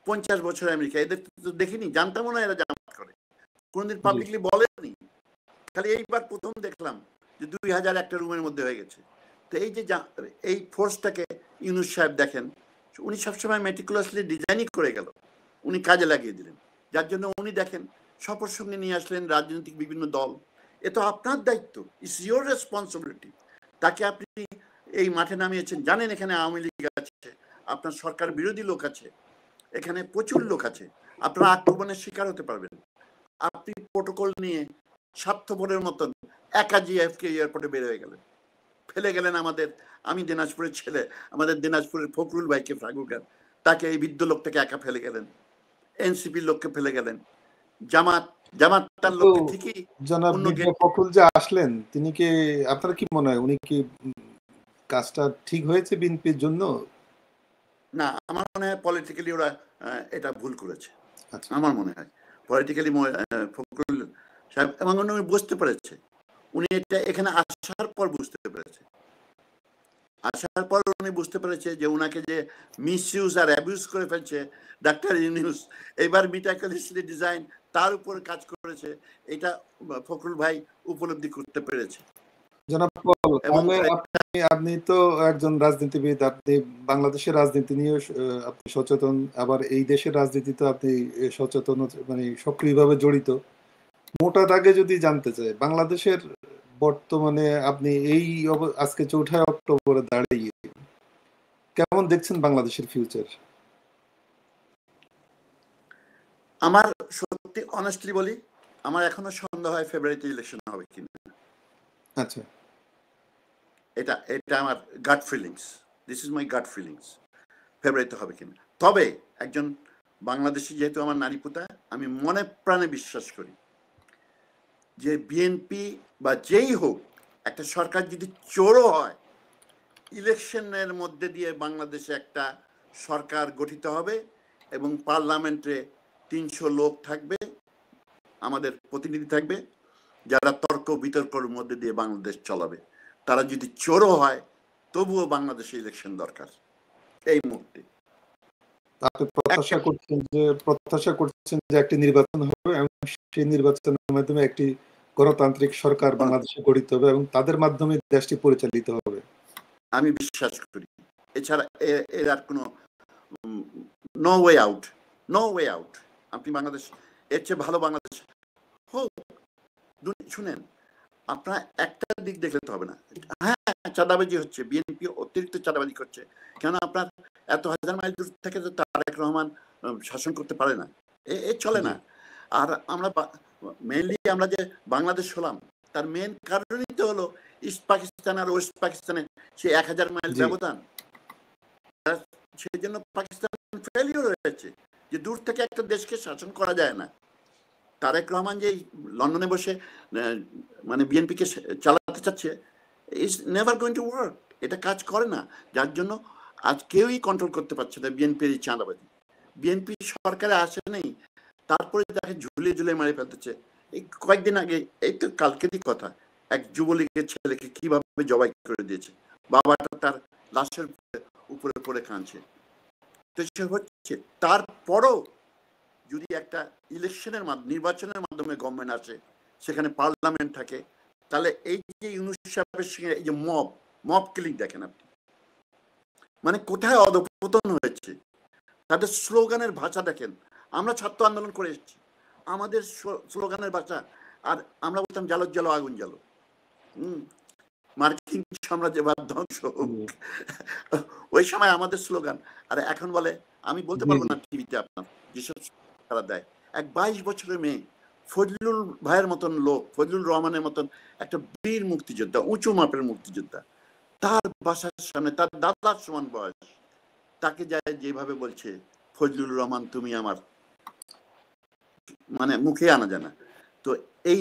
50 বছর আমেরিকা, এদের তো দেখিনি, জানতামও না এরা জামাত করে, কোনোদিন পাবলিকলি বলেনি। খালি এইবার প্রথম দেখলাম যে 2000 একটা রুমের মধ্যে হয়ে গেছে। তো এই যে এই ফোর্সটাকে ইউনূস সাহেব দেখেন, উনি সবসময় মেটিকুলাসলি ডিজাইনই করে গেল উনি কাজে লাগিয়ে দিলেন, যার জন্য উনি দেখেন সফর সঙ্গে নিয়ে আসলেন রাজনৈতিক বিভিন্ন দল। এ তো আপনার দায়িত্ব, ইটস ইয়োর রেসপন্সিবিলিটি। তাকে আপনি এই মাঠে নামিয়েছেন, জানেন এখানে আওয়ামী লীগ আছে, আপনার সরকার বিরোধী লোক আছে, এখানে প্রচুর লোক আছে, আপনারা আক্রমণের শিকার হতে পারবেন। আপনি প্রোটোকল নিয়ে স্বার্থপরের মতন একা জিএফকে এয়ারপোর্টে বের হয়ে গেলেন, ফেলে গেলেন আমাদের, আমি দিনাজপুরের ছেলে, আমাদের দিনাজপুরের ফখরুল ভাইকে, ফাগুকার, তাকে এই বৃদ্ধ লোকটাকে একা ফেলে গেলেন, এনসিপির লোককে ফেলে গেলেন, জামাত তার কিন্তু লোককে ঠিকই জনাব অন্য মির্জা ফখরুল যে আসলেন, তিনি কি, আপনার কি মনে হয় উনি কি কাজটা ঠিক হয়েছে বিএনপির জন্য? না, আমার মনে হয় পলিটিক্যালি ওরা এটা ভুল করেছে। আচ্ছা, আমার মনে হয় পলিটিক্যালি ফখরুল সাহেব এবং উনি বুঝতে পেরেছে, উনি এটা এখানে আসার পর বুঝতে পেরেছে, আসার পর উনি বুঝতে পেরেছে যে উনাকে যে মিসইউজ আর অ্যাবিউজ করে ফেলছে ডাক্তার ইউনূস, এবার মিটাকলিস্টলি ডিজাইন তার উপর কাজ করেছে, এটা ফখরুল ভাই উপলব্ধি করতে পেরেছে। জনাব পল, এবং তাহলে আপনি তো একজন রাজনীতিবিদ, আপনি বাংলাদেশের রাজনীতি নিয়ে আপনি সচেতন, আবার এই দেশের রাজনীতিতে আপনি সচেতন, মানে সক্রিয়ভাবে জড়িত। মোটা দাগে যদি জানতে চাই, বাংলাদেশের বর্তমানে আপনি এই আজকে 4 অক্টোবরে দাঁড়িয়ে কেমন দেখছেন বাংলাদেশের ফিউচার? আমার সত্যি অনেস্টলি বলি, আমার এখনো সন্দেহ হয় ফেব্রুয়ারিতে ইলেকশন হবে কিনা। আচ্ছা, এটা এটা আমার gut feelings, this is my gut feelings, ফেব্রুয়ারিতে হবে কিনা। তবে একজন বাংলাদেশি যেহেতু আমার নারীপুতা, আমি মনে প্রাণে বিশ্বাস করি যে বিএনপি বা যেই হোক, একটা সরকার যদি চোরও হয়, ইলেকশনের মধ্যে দিয়ে বাংলাদেশে একটা সরকার গঠিত হবে এবং পার্লামেন্টে 300 লোক থাকবে, আমাদের প্রতিনিধি থাকবে, যারা তর্ক বিতর্কের মধ্যে দিয়ে বাংলাদেশ চালাবে। তারা যদি চোরও হয়, তবুও বাংলাদেশে ইলেকশন দরকার এই মুহূর্তে। আপনি প্রত্যাশা করছেন যে একটি নির্বাচন হবে এবং সেই নির্বাচনের মাধ্যমে একটি গণতান্ত্রিক সরকার বাংলাদেশে গঠিত হবে এবং তাদের মাধ্যমে দেশটি পরিচালিত হবে। আমি বিশ্বাস করি, এছাড়া এর আর কোনো no way out, no way out. আপনি বাংলাদেশ, এর চেয়ে ভালো বাংলাদেশ হোক। শুনেন, আপনার একটা দিক দেখলে তো হবে না। হ্যাঁ, চাঁদাবাজি হচ্ছে, বিএনপি অতিরিক্ত চাঁদাবাজি করছে, কেন আপনার এত হাজার মাইল দূর থেকে তো তারেক রহমান শাসন করতে পারে না, এ চলে না। আর আমরা মেইনলি আমরা যে বাংলাদেশ হলাম, তার মেন কারণই তো হলো ইস্ট পাকিস্তান আর ওয়েস্ট পাকিস্তানের সে 1000 মাইল ব্যবধান। সেই জন্য পাকিস্তান ফেলিওর হয়েছে, যে দূর থেকে একটা দেশকে শাসন করা যায় না। তারেক রহমান যে লন্ডনে বসে মানে বিএনপিকে চালাতে চাচ্ছে, is never going to work, এটা কাজ করে না। যার জন্য আজ কেউই কন্ট্রোল করতে পারছে না বিএনপির এই চাঁদাবাজি। বিএনপি সরকারে আসে নেই, তারপরে তাকে ঝুলিয়ে ঝুলিয়ে মারি ফেলতেছে। এই কয়েকদিন আগে, এই তো কালকেরই কথা, এক যুবলীগের ছেলেকে কিভাবে জবাই করে দিয়েছে, বাবাটা তার লাশের উপরে পড়ে কাঁদছে। তো সে হচ্ছে, তারপরও যদি একটা ইলেকশনের নির্বাচনের মাধ্যমে গভর্নমেন্ট আসে, সেখানে পার্লামেন্ট থাকে, তাহলে এই যে ইউনূস সাহেবের সঙ্গে এই যে মব কিলিং দেখেন আপনি, মানে কোথায় অধপতন হয়েছে। তাদের স্লোগানের ভাষা দেখেন, আমরা ছাত্র আন্দোলন করে এসেছি, আমাদের স্লোগানের ভাষা, আর আমরা বলতাম জালো জালো আগুন জ্বালো, মার্কিন সাম্রাজ্যবাদ ধ্বংস হোক, ওই সময় আমাদের স্লোগান। আর এখন বলে, আমি বলতে পারবো না টিভিতে আপনার যেসব তারা দেয়, এক 22 বছরের মেয়ে, ফজলুল ভাইয়ের মতন লোক, ফজলুল রহমানের মতন একটা বীর মুক্তিযোদ্ধা, উঁচু মাপের মুক্তিযোদ্ধা, তার বাসার সামনে তার দাদার সমান বয়স, তাকে যায় যেভাবে বলছে, ফজলুর রহমান তুমি আমার, মানে মুখে আনা যায় না। তো এই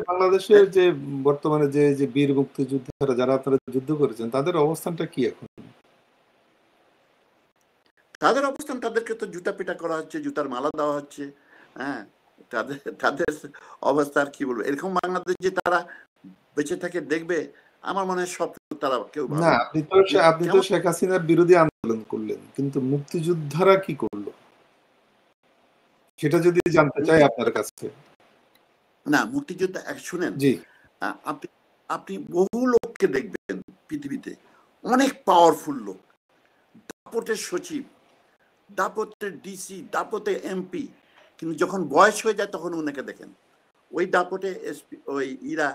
বাংলাদেশের যে বর্তমানে যে বীর মুক্তিযোদ্ধারা যারা আপনারা যুদ্ধ করেছেন, তাদের অবস্থানটা কি এখন? তাদের অবস্থান, তাদেরকে তো জুতা পিটা করা হচ্ছে, জুতার মালা দেওয়া হচ্ছে। হ্যাঁ, তাদের অবস্থা আর কি বলবো। এরকম বাংলাদেশ যে তারা বেঁচে থাকে দেখবে, আমার মনে হয় সব তারা কেউ ভাবে না, না। আপনি তো শেখ হাসিনার বিরোধী আন্দোলন করলেন, কিন্তু মুক্তিযোদ্ধারা কি করলো সেটা যদি জানতে চাই আপনার কাছে। না, মুক্তিযোদ্ধা শুনেন, জি, আপনি আপনি বহু লোককে দেখবেন পৃথিবীতে, অনেক পাওয়ারফুল লোক, দাপটের সচিব, দাপটের ডিসি, দাপটে এমপি, কিন্তু যখন বয়স হয়ে যায় তখন ওনাকে দেখেন ওই দাপটে এসপি, ওই ইরা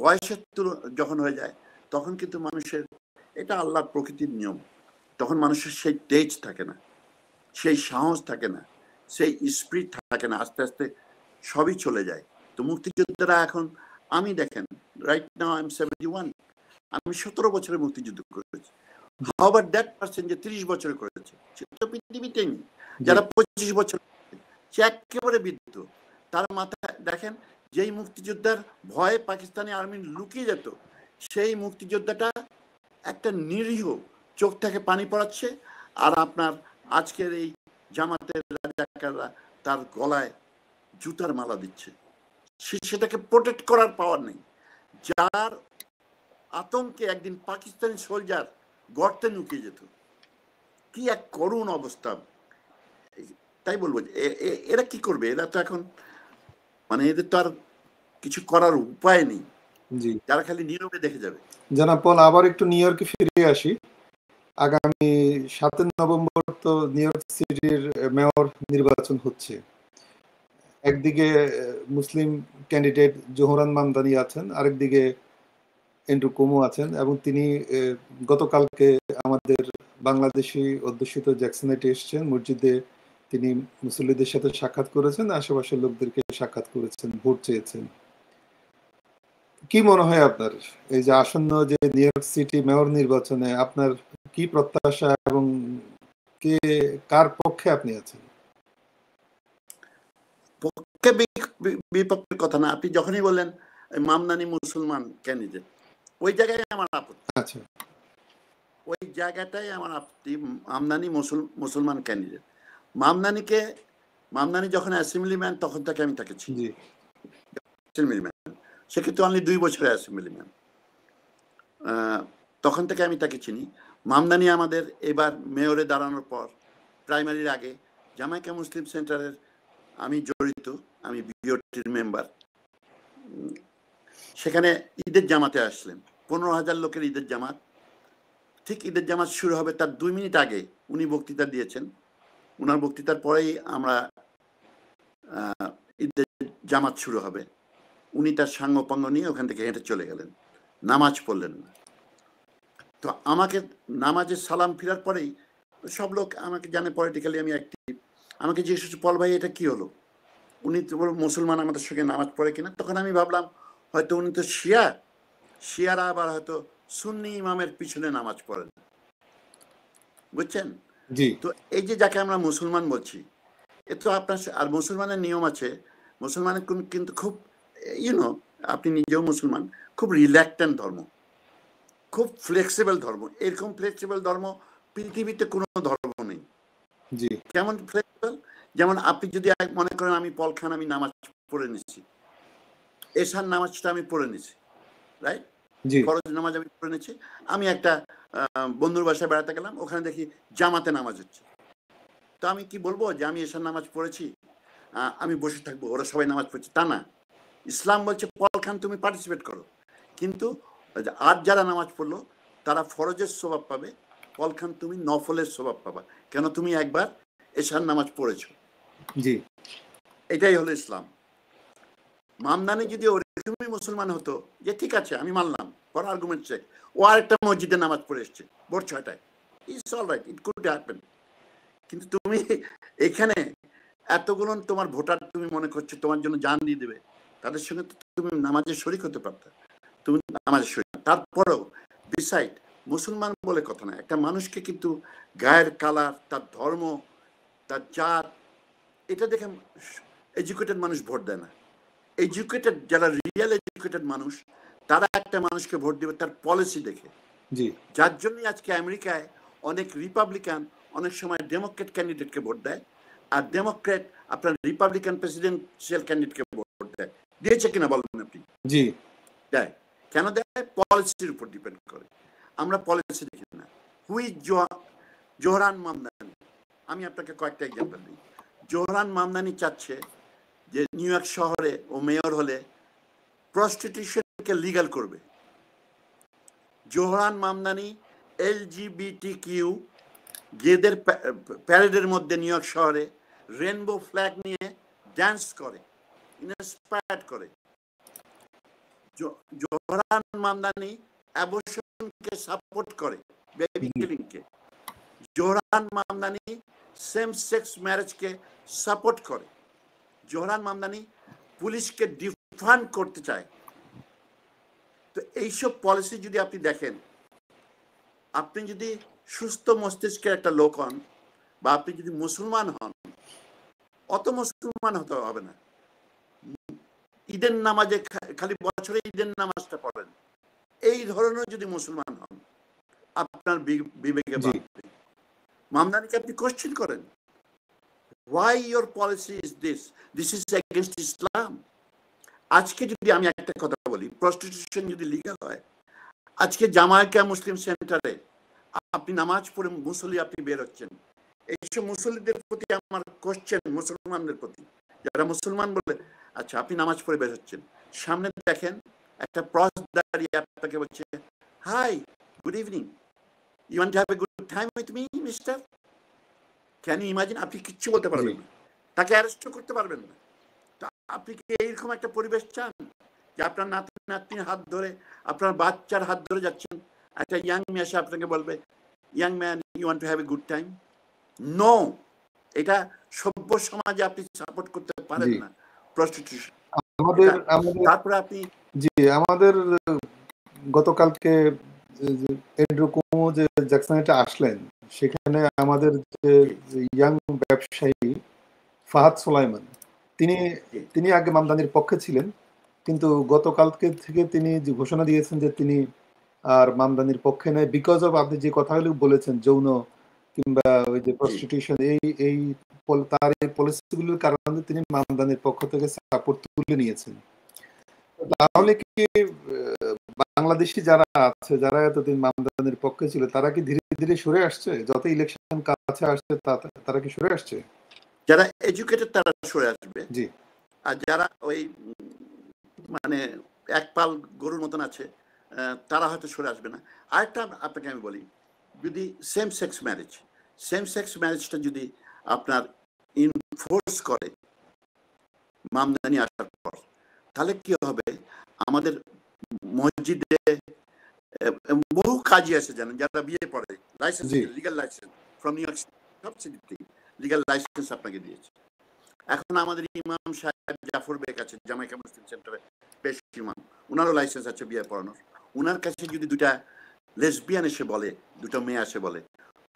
বয়সের যখন হয়ে যায় তখন কিন্তু মানুষের, এটা আল্লাহর প্রকৃতির নিয়ম, তখন মানুষের সেই তেজ থাকে না, সেই সাহস থাকে না, সেই স্পিরিট থাকে না, আস্তে আস্তে সবই চলে যায়। তো মুক্তিযোদ্ধারা এখন, আমি দেখেন রাইট নাও আই এম 71, আমি 17 বছরের মুক্তিযুদ্ধ করেছি। হাউ অ্যাবাউট দ্যাট পারসন যে 30 বছরে করেছে, সে তো পৃথিবীতেই নেই। যারা 25 বছর, সে একেবারে বিদ্ধ। তার মাথায় দেখেন, যেই মুক্তিযোদ্ধার ভয়ে পাকিস্তানি আর্মি লুকিয়ে যেত, সেই মুক্তিযোদ্ধাটা একটা নিরীহ, চোখ থেকে পানি পড়াচ্ছে, আর আপনার আজকের এই জামাতের রাজাকাররা তার গলায় জুতার মালা দিচ্ছে। সেটাকে প্রোটেক্ট করার পাওয়ার নেই। যার আতঙ্কে একদিন পাকিস্তানি সোলজার গর্তে লুকিয়ে যেত। কি এক করুণ অবস্থা। তাই বলবো, এরা কি করবে? এরা তো এখন মানে এদের তো আর কিছু করার উপায় নেই, যারা খালি নীরবে দেখে যাবে। জানাব পল, আবার একটু নিউ ইয়র্কে ফিরে আসি। আগামী 7 নভেম্বর তো নিউ ইয়র্ক সিটির মেয়র নির্বাচন হচ্ছে। একদিকে মুসলিম ক্যান্ডিডেট জোহরান মামদানি আছেন, আরেকদিকে এন্ড্রু কুমো আছেন, এবং তিনি গতকালকে আমাদের বাংলাদেশি অধ্যুষিত জ্যাকসনেটে এসছেন। মসজিদে তিনি মুসল্লিদের সাথে সাক্ষাৎ করেছেন, আশেপাশের লোকদেরকে সাক্ষাৎ করেছেন, ভোট চেয়েছেন। কি মনে হয় আপনার এই যে আসন্ন যে নিউ ইয়র্ক সিটি মেয়র নির্বাচনে আপনার কি প্রত্যাশা, এবং কে কার পক্ষে আপনি আছেন? পক্ষে বিপক্ষের কথা না, আপনি যখনই বললেন মামদানি মুসলমান ক্যান্ডিডেট, ওই জায়গায় আমার আপত্তি। আচ্ছা, ওই জায়গাটাই আমার আপত্তি। মামদানি মুসলমান ক্যান্ডিডেট, মামদানি যখন অ্যাসেম্বলিম্যান তখন থেকে আমি তাকে চিনি। অ্যাসেম্বলিম্যান, সে কিন্তু অনলি 2 বছরের অ্যাসেম্বলিম্যান, তখন থেকে আমি তাকে চিনি। মামদানি আমাদের এবার মেয়রে দাঁড়ানোর পর, প্রাইমারির আগে জামাইকা মুসলিম সেন্টারের আমি জড়িত, আমি বিওটির মেম্বার। সেখানে ঈদের জামাতে আসলেন 15,000 লোকের ঈদের জামাত। ঠিক ঈদের জামাত শুরু হবে তার 2 মিনিট আগে উনি বক্তৃতা দিয়েছেন। ওনার বক্তৃতার পরেই আমরা ঈদের জামাত শুরু হবে। উনি তার সাঙ্গপাঙ্গ নিয়ে ওখান থেকে হেঁটে চলে গেলেন, নামাজ পড়লেন না। তো আমাকে নামাজের সালাম ফিরার পরেই সব লোক আমাকে জানে, পলিটিক্যালি আমি অ্যাক্টিভ, আমাকে জিজ্ঞেস করছে, পল ভাই এটা কি হলো? উনি তো মুসলমান, আমাদের সঙ্গে নামাজ পড়ে কিনা। তখন আমি ভাবলাম হয়তো উনি তো শিয়ারা আবার হয়তো সুন্নি ইমামের পিছনে নামাজ পড়েন, বুঝছেন? তো এই যে যাকে আমরা মুসলমান বলছি, এ তো আপনার, আর মুসলমানের নিয়ম আছে, মুসলমানের কিন্তু খুব আপনি নিজেও মুসলমান, খুব রিল্যাক্টেন্ট ধর্ম, খুব ফ্লেক্সিবল ধর্ম। এরকম ফ্লেক্সিবল ধর্ম পৃথিবীতে কোনো ধর্ম নেই। কেমন ফ্লেক্সিবল? যেমন আপনি যদি মনে করেন আমি পল খান, আমি নামাজ পড়ে নিচ্ছি, এশার নামাজটা আমি পড়ে নিচ্ছি, রাইট, ফরজ নামাজ আমি পড়ে নিচ্ছি। আমি একটা বন্ধুর বাসায় বেড়াতে গেলাম, ওখানে দেখি জামাতে নামাজ হচ্ছে। তো আমি কি বলবো যে আমি এশার নামাজ পড়েছি, আমি বসে থাকবো, ওরা সবাই নামাজ পড়ছে? তা না। ইসলাম বলছে পল খান তুমি পার্টিসিপেট করো, কিন্তু আর যারা নামাজ পড়লো তারা ফরজের স্বভাব পাবে, পল খান তুমি নফলের স্বভাব পাবা, কেন তুমি একবার এশার নামাজ পড়েছো। এটাই হলো ইসলাম। মামদানি যদি ওরকমই মুসলমান হতো, যে ঠিক আছে আমি মানলাম, ফর আর্গুমেন্ট চেক, ও আরেকটা মসজিদে নামাজ পড়ে এসছে ভোর 6টায়, it's all right, it could happen. কিন্তু তুমি এখানে এতগুলো তোমার ভোটার তুমি মনে করছো তোমার জন্য জান দিয়ে দেবে, তাদের সঙ্গে তো তুমি নামাজে শরিক হতে পারতে, তুমি নামাজে শরিক। তারপরেও বিসাইড মুসলমান বলে কথা না, একটা মানুষকে কিন্তু গায়ের কালার, তার ধর্ম, তার জাত, এটা দেখে এডুকেটেড মানুষ ভোট দেয় না। এডুকেটেড, যারা রিয়েল এডুকেটেড মানুষ, তারা একটা মানুষকে ভোট দেবে তার পলিসি দেখে। যার জন্য আজকে আমেরিকায় অনেক রিপাবলিকান অনেক সময় ডেমোক্রেট ক্যান্ডিডেটকে ভোট দেয়, আর ডেমোক্রেট আপনার রিপাবলিকান প্রেসিডেন্সিয়াল ক্যান্ডিডেটকে ভোট দেয়। দিয়েছে কিনা বলবেন আপনি? দেয়। কেন দেয়? পলিসির উপর ডিপেন্ড করে। আমরা পলিসি দেখি না। হুই জোহরান মামদানি, আমি আপনাকে কয়েকটা এক্সাম্পল দিই। জোহরান মামদানি চাচ্ছে যে নিউ ইয়র্ক শহরে ও মেয়র হলে প্রস্টিটিউশনকে লিগ্যাল করবে। জোহরান মামদানি LGBTQ গেদের প্যারেডের মধ্যে নিউ ইয়র্ক শহরে রেনবো ফ্ল্যাগ নিয়ে ড্যান্স করে, ইন্সপায়ার্ড করে। জোহরান মামদানি অ্যাবর্শনকে সাপোর্ট করে, বেবি কিলিংকে। জোহরান মামদানি সেম সেক্স ম্যারেজকে সাপোর্ট করে। জোহরান মামদানি পুলিশকে ডিফান্ড করতে চায়। তো এইসব পলিসি যদি আপনি দেখেন, আপনি যদি সুস্থ মস্তিষ্কের একটা লোক হন বা আপনি যদি মুসলমান হন, অত মুসলমান হতে হবে না, ঈদের নামাজে খালি বছরে ঈদের নামাজটা পড়েন, এই ধরনের যদি মুসলমান হন, আপনার বিবেকে বাঁধবে। মামদানিকে আপনি কোশ্চেন করেন, why your policy is this is against Islam। আজকে যদি আমি একটা কথা বলি, প্রস্টিটিউশন যদি লিগ্যাল হয়, আজকে জামায়াকা মুসলিম সেন্টারে আপনি নামাজ পড়ে মুসল্লি আপনি বের হচ্ছেন, এইসব মুসল্লিদের প্রতি আমার কোশ্চেন, মুসলমানদের প্রতি যারা মুসলমান বলে, আচ্ছা আপনি নামাজ পড়ে বের হচ্ছেন, সামনে দেখেন একটা প্রস দাঁড়িয়ে আপনাকে বলছে, hi good evening, you want to have a good time with me mister. Can you imagine? আপনি কিচ্ছু বলতে পারবেন না, তাকে অ্যারেস্ট করতে পারবেন না। তা আপনি কি এইরকম একটা পরিবেশ চান যে আপনার নাতি নাতনির হাত ধরে, আপনার বাচ্চার হাত ধরে যাচ্ছেন, একটা ইয়াং মেয়ে এসে আপনাকে বলবে, young man you want to have a good time? No, এটা সভ্য সমাজে আপনি সাপোর্ট করতে পারেন না প্রস্টিটিউশন। তারপরে আপনি আমাদের গতকালকে এন্ড্রু কুমু যে জ্যাকসনে আসলেন, সেখানে আমাদের যে ইয়াং ব্যবসায়ী ফাহাদ সুলাইমান, তিনি আগে মামদানির পক্ষে ছিলেন, কিন্তু গতকালকে থেকে তিনি যে ঘোষণা দিয়েছেন যে তিনি আর মামদানির পক্ষে নেই, বিকজ অফ আপনি যে কথাগুলো বলেছেন, যৌন কিংবা ওই যে প্রস্টিটিউশন, এই তার এই পলিসিগুলোর কারণে তিনি মামদানির পক্ষ থেকে সাপোর্ট তুলে নিয়েছেন। তাহলে কি বাংলাদেশি যারা আছে, যারা এতদিন মামদানির পক্ষে ছিল, তারা কি ধীরে ধীরে সরে আসছে? যত ইলেকশন কাছে আসছে তারা কি সরে আসছে? যারা এডুকেটেড তারা সরে আসবে, জি, আর যারা ওই মানে এক পাল গরুর মতন আছে তারা হয়তো সরে আসবে না। আরেকটা আপনাকে আমি বলি, যদি সেম সেক্স ম্যারেজটা যদি আপনার ইনফোর্স করে মামদানি আসার পর, তাহলে কি হবে? আমাদের মসজিদে বহু কাজী আছে জানেন, যারা বিয়ে পড়ে, licence, legal licence from new York সব সিটিতে লিগাল লাইসেন্স আপনাকে দিয়েছে। এখন আমাদের ইমাম সাহেব জাফর বেক আছে জামাইকা মুসলিম সেন্টারে, বেশ ইমাম, ওনারও লাইসেন্স আছে বিয়ে পড়ানোর। ওনার কাছে যদি দুটা লেসবিয়ান এসে বলে, দুটো মেয়ে এসে বলে,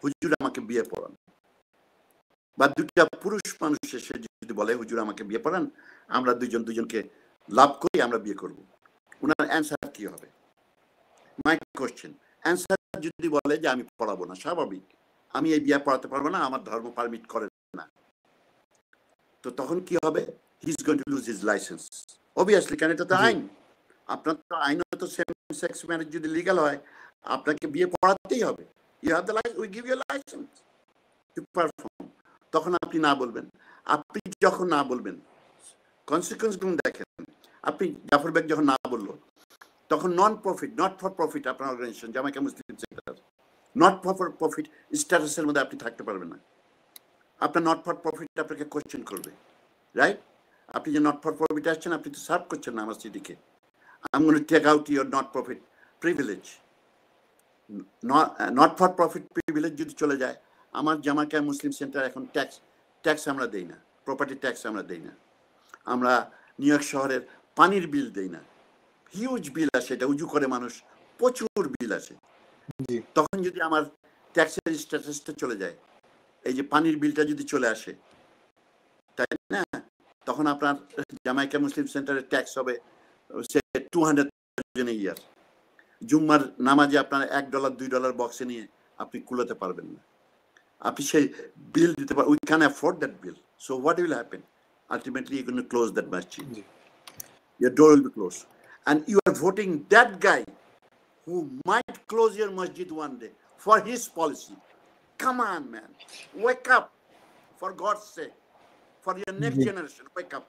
হুজুর আমাকে বিয়ে পড়ান, বা দুটা পুরুষ মানুষ এসে যদি বলে, হুজুর আমাকে বিয়ে পড়ান, আমরা দুজনকে লাভ করি, আমরা বিয়ে করব, ওনার অ্যান্সার কি হবে? মাই কোশ্চেন, অ্যান্সার যদি বলে যে আমি পড়াবো না, স্বাভাবিক, আমি এই বিয়ে পড়াতে পারবো না, আমার ধর্ম পারমিট করে না, তো তখন কি হবে? He is going to lose his licence obviously, কারণ এটা তো আইন। আপনার তো আইনত সেম সেক্স ম্যারেজ যদি লিগ্যাল হয়, আপনাকে বিয়ে পড়াতেই হবে। You have the licence, we give you licence to perform. তখন আপনি না বলবেন। আপনি যখন না বলবেন, কনসিকুয়েন্সগুলো দেখেন। আপনি জাফর বেগ যখন না বললো, তখন নট ফর প্রফিট আপনার organisation Jamaica Muslim Center not for profit স্ট্যাটাসের মধ্যে আপনি থাকতে পারবেন না। আপনার নট ফর প্রফিট আপনাকে কোশ্চেন করবে, রাইট? আপনি যে নট ফর প্রফিট আসছেন, আপনি তো সার্ভ করছেন না আমার সিটিকে। I am going to take out your not profit privilege. Not for profit privilege যদি চলে যায়, আমার জামাইকা মুসলিম সেন্টার এখন ট্যাক্স আমরা দেই না, প্রপার্টি ট্যাক্স আমরা দেই না, আমরা নিউ ইয়র্ক শহরের পানির বিল দেই না, হিউজ বিল আসে, এটা উজু করে মানুষ, প্রচুর বিল আসে। তখন যদি আমার ট্যাক্সের স্ট্যাটাসটা চলে যায়, এই যে পানির বিলটা যদি চলে আসে, তাই না, তখন আপনার জামাইকা মুসলিম সেন্টারের ট্যাক্স হবে $200 ইয়ার। জুম্মার নামাজে আপনার $1 $2 বক্সে নিয়ে আপনি কুলাতে পারবেন না, আপনি সেই বিল দিতে পারবেন। We can afford that bill. So what will happen? Ultimately you going to close that মসজিদ, your door will be closed, and you are voting that guy who might close your masjid one day for his policy. Come on, man, wake up, for God's sake, for your next generation, wake up.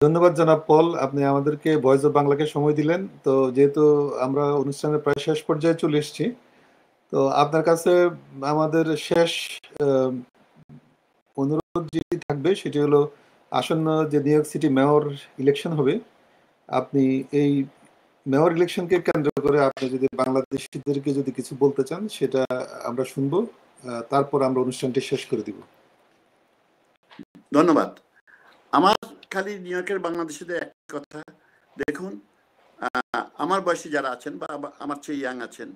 ধন্যবাদ জনাব পল, আপনি আমাদেরকে voice of বাংলাকে সময় দিলেন। তো যেহেতু আমরা অনুষ্ঠানের প্রায় শেষ পর্যায়ে চলে এসেছি, তো আপনার কাছে আমাদের শেষ অনুরোধ যেটি থাকবে সেটি হলো আসন্ন যে new York city mayor election হবে, আপনি এই মেয়র ইলেকশনকে কেন্দ্র করে আপনি যদি বাংলাদেশিদেরকে যদি কিছু বলতে চান সেটা আমরা শুনবো, তারপর আমরা অনুষ্ঠানটি শেষ করে দিব। ধন্যবাদ। আমার খালি নিউ ইয়র্কের বাংলাদেশিদের এক কথা, দেখুন আমার বয়সী যারা আছেন বা আমার চেয়ে ইয়াং আছেন,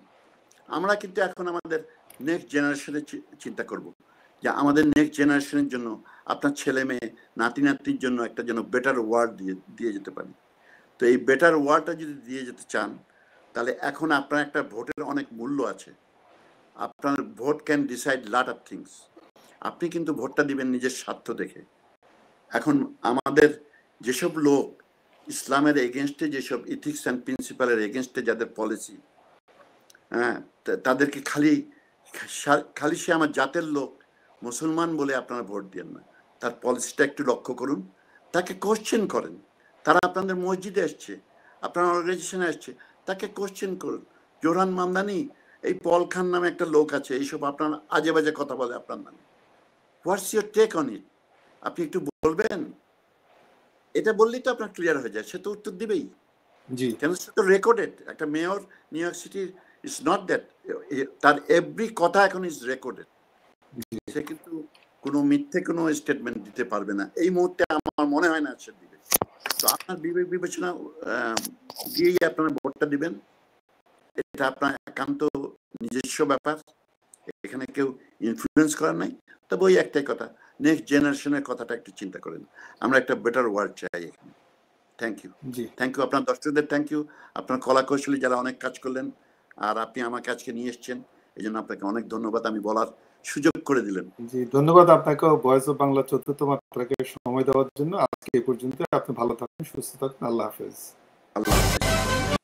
আমরা কিন্তু এখন আমাদের নেক্সট জেনারেশনের চিন্তা করব, যে আমাদের নেক্সট জেনারেশনের জন্য আপনার ছেলে মেয়ে নাতি নাতনির জন্য একটা যেন বেটার ওয়ার্ল্ড দিয়ে যেতে পারি। তো এই বেটার ওয়ার্ল্ডটা যদি দিয়ে যেতে চান, তাহলে এখন আপনার একটা ভোটের অনেক মূল্য আছে। আপনার vote can decide lot of things. আপনি কিন্তু ভোটটা দিবেন নিজের স্বার্থ দেখে। এখন আমাদের যেসব লোক ইসলামের এগেনস্টে, যেসব ইথিক্স অ্যান্ড প্রিন্সিপালের এগেনস্টে যাদের পলিসি, হ্যাঁ, তাদেরকে খালি সে আমার জাতের লোক, মুসলমান বলে আপনারা ভোট দেন না। তার পলিসিটা একটু লক্ষ্য করুন, তাকে কোশ্চেন করেন। তারা আপনাদের মসজিদে আসছে, আপনার অর্গানাইজেশনে আসছে, তাকে কোশ্চেন করুন। জোরহান মামদানি, এই পল খান নামে একটা লোক আছে, এইসব আপনার আজে বাজে কথা বলে আপনার নামে, what's your take on it? আপনি একটু বলবেন? এটা বললেই তো আপনার ক্লিয়ার হয়ে যায়, সে তো উত্তর দিবেই। জি, কেন সে তো রেকর্ডেড। একটা মেয়র নিউ ইয়র্ক সিটির, ইটস নট দ্যাট তার এভরি কথা এখন ইজ রেকর্ডেড। সে কিন্তু কোনো মিথ্যে কোনো স্টেটমেন্ট দিতে পারবে না এই মুহূর্তে, আমার মনে হয় না সে দিবে। তো আপনার বিবেক বিবেচনা দিয়েই আপনারা ভোটটা দিবেন। এটা আপনার একান্ত নিজস্ব ব্যাপার, এখানে কেউ ইনফ্লুয়েন্স করার নাই। তবে ওই একটাই কথা, নেক্সট জেনারেশনের কথাটা একটু চিন্তা করেন। আমরা একটা বেটার ওয়ার্ল্ড চাই এখানে। Thank you. জি, থ্যাংক ইউ আপনার দর্শকদের, থ্যাংক ইউ আপনার কলা কৌশলী যারা অনেক কাজ করলেন, আর আপনি আমাকে আজকে নিয়ে এসছেন, এই জন্য আপনাকে অনেক ধন্যবাদ। আমি বলার সুযোগ করে দিলেন। জি, ধন্যবাদ আপনাকেও ভয়েস অফ বাংলা ৪র্থ মাত্রাকে সময় দেওয়ার জন্য। আজকে এই পর্যন্ত। আপনি ভালো থাকুন, সুস্থ থাকুন। আল্লাহ হাফেজ। আল্লাহ হাফেজ।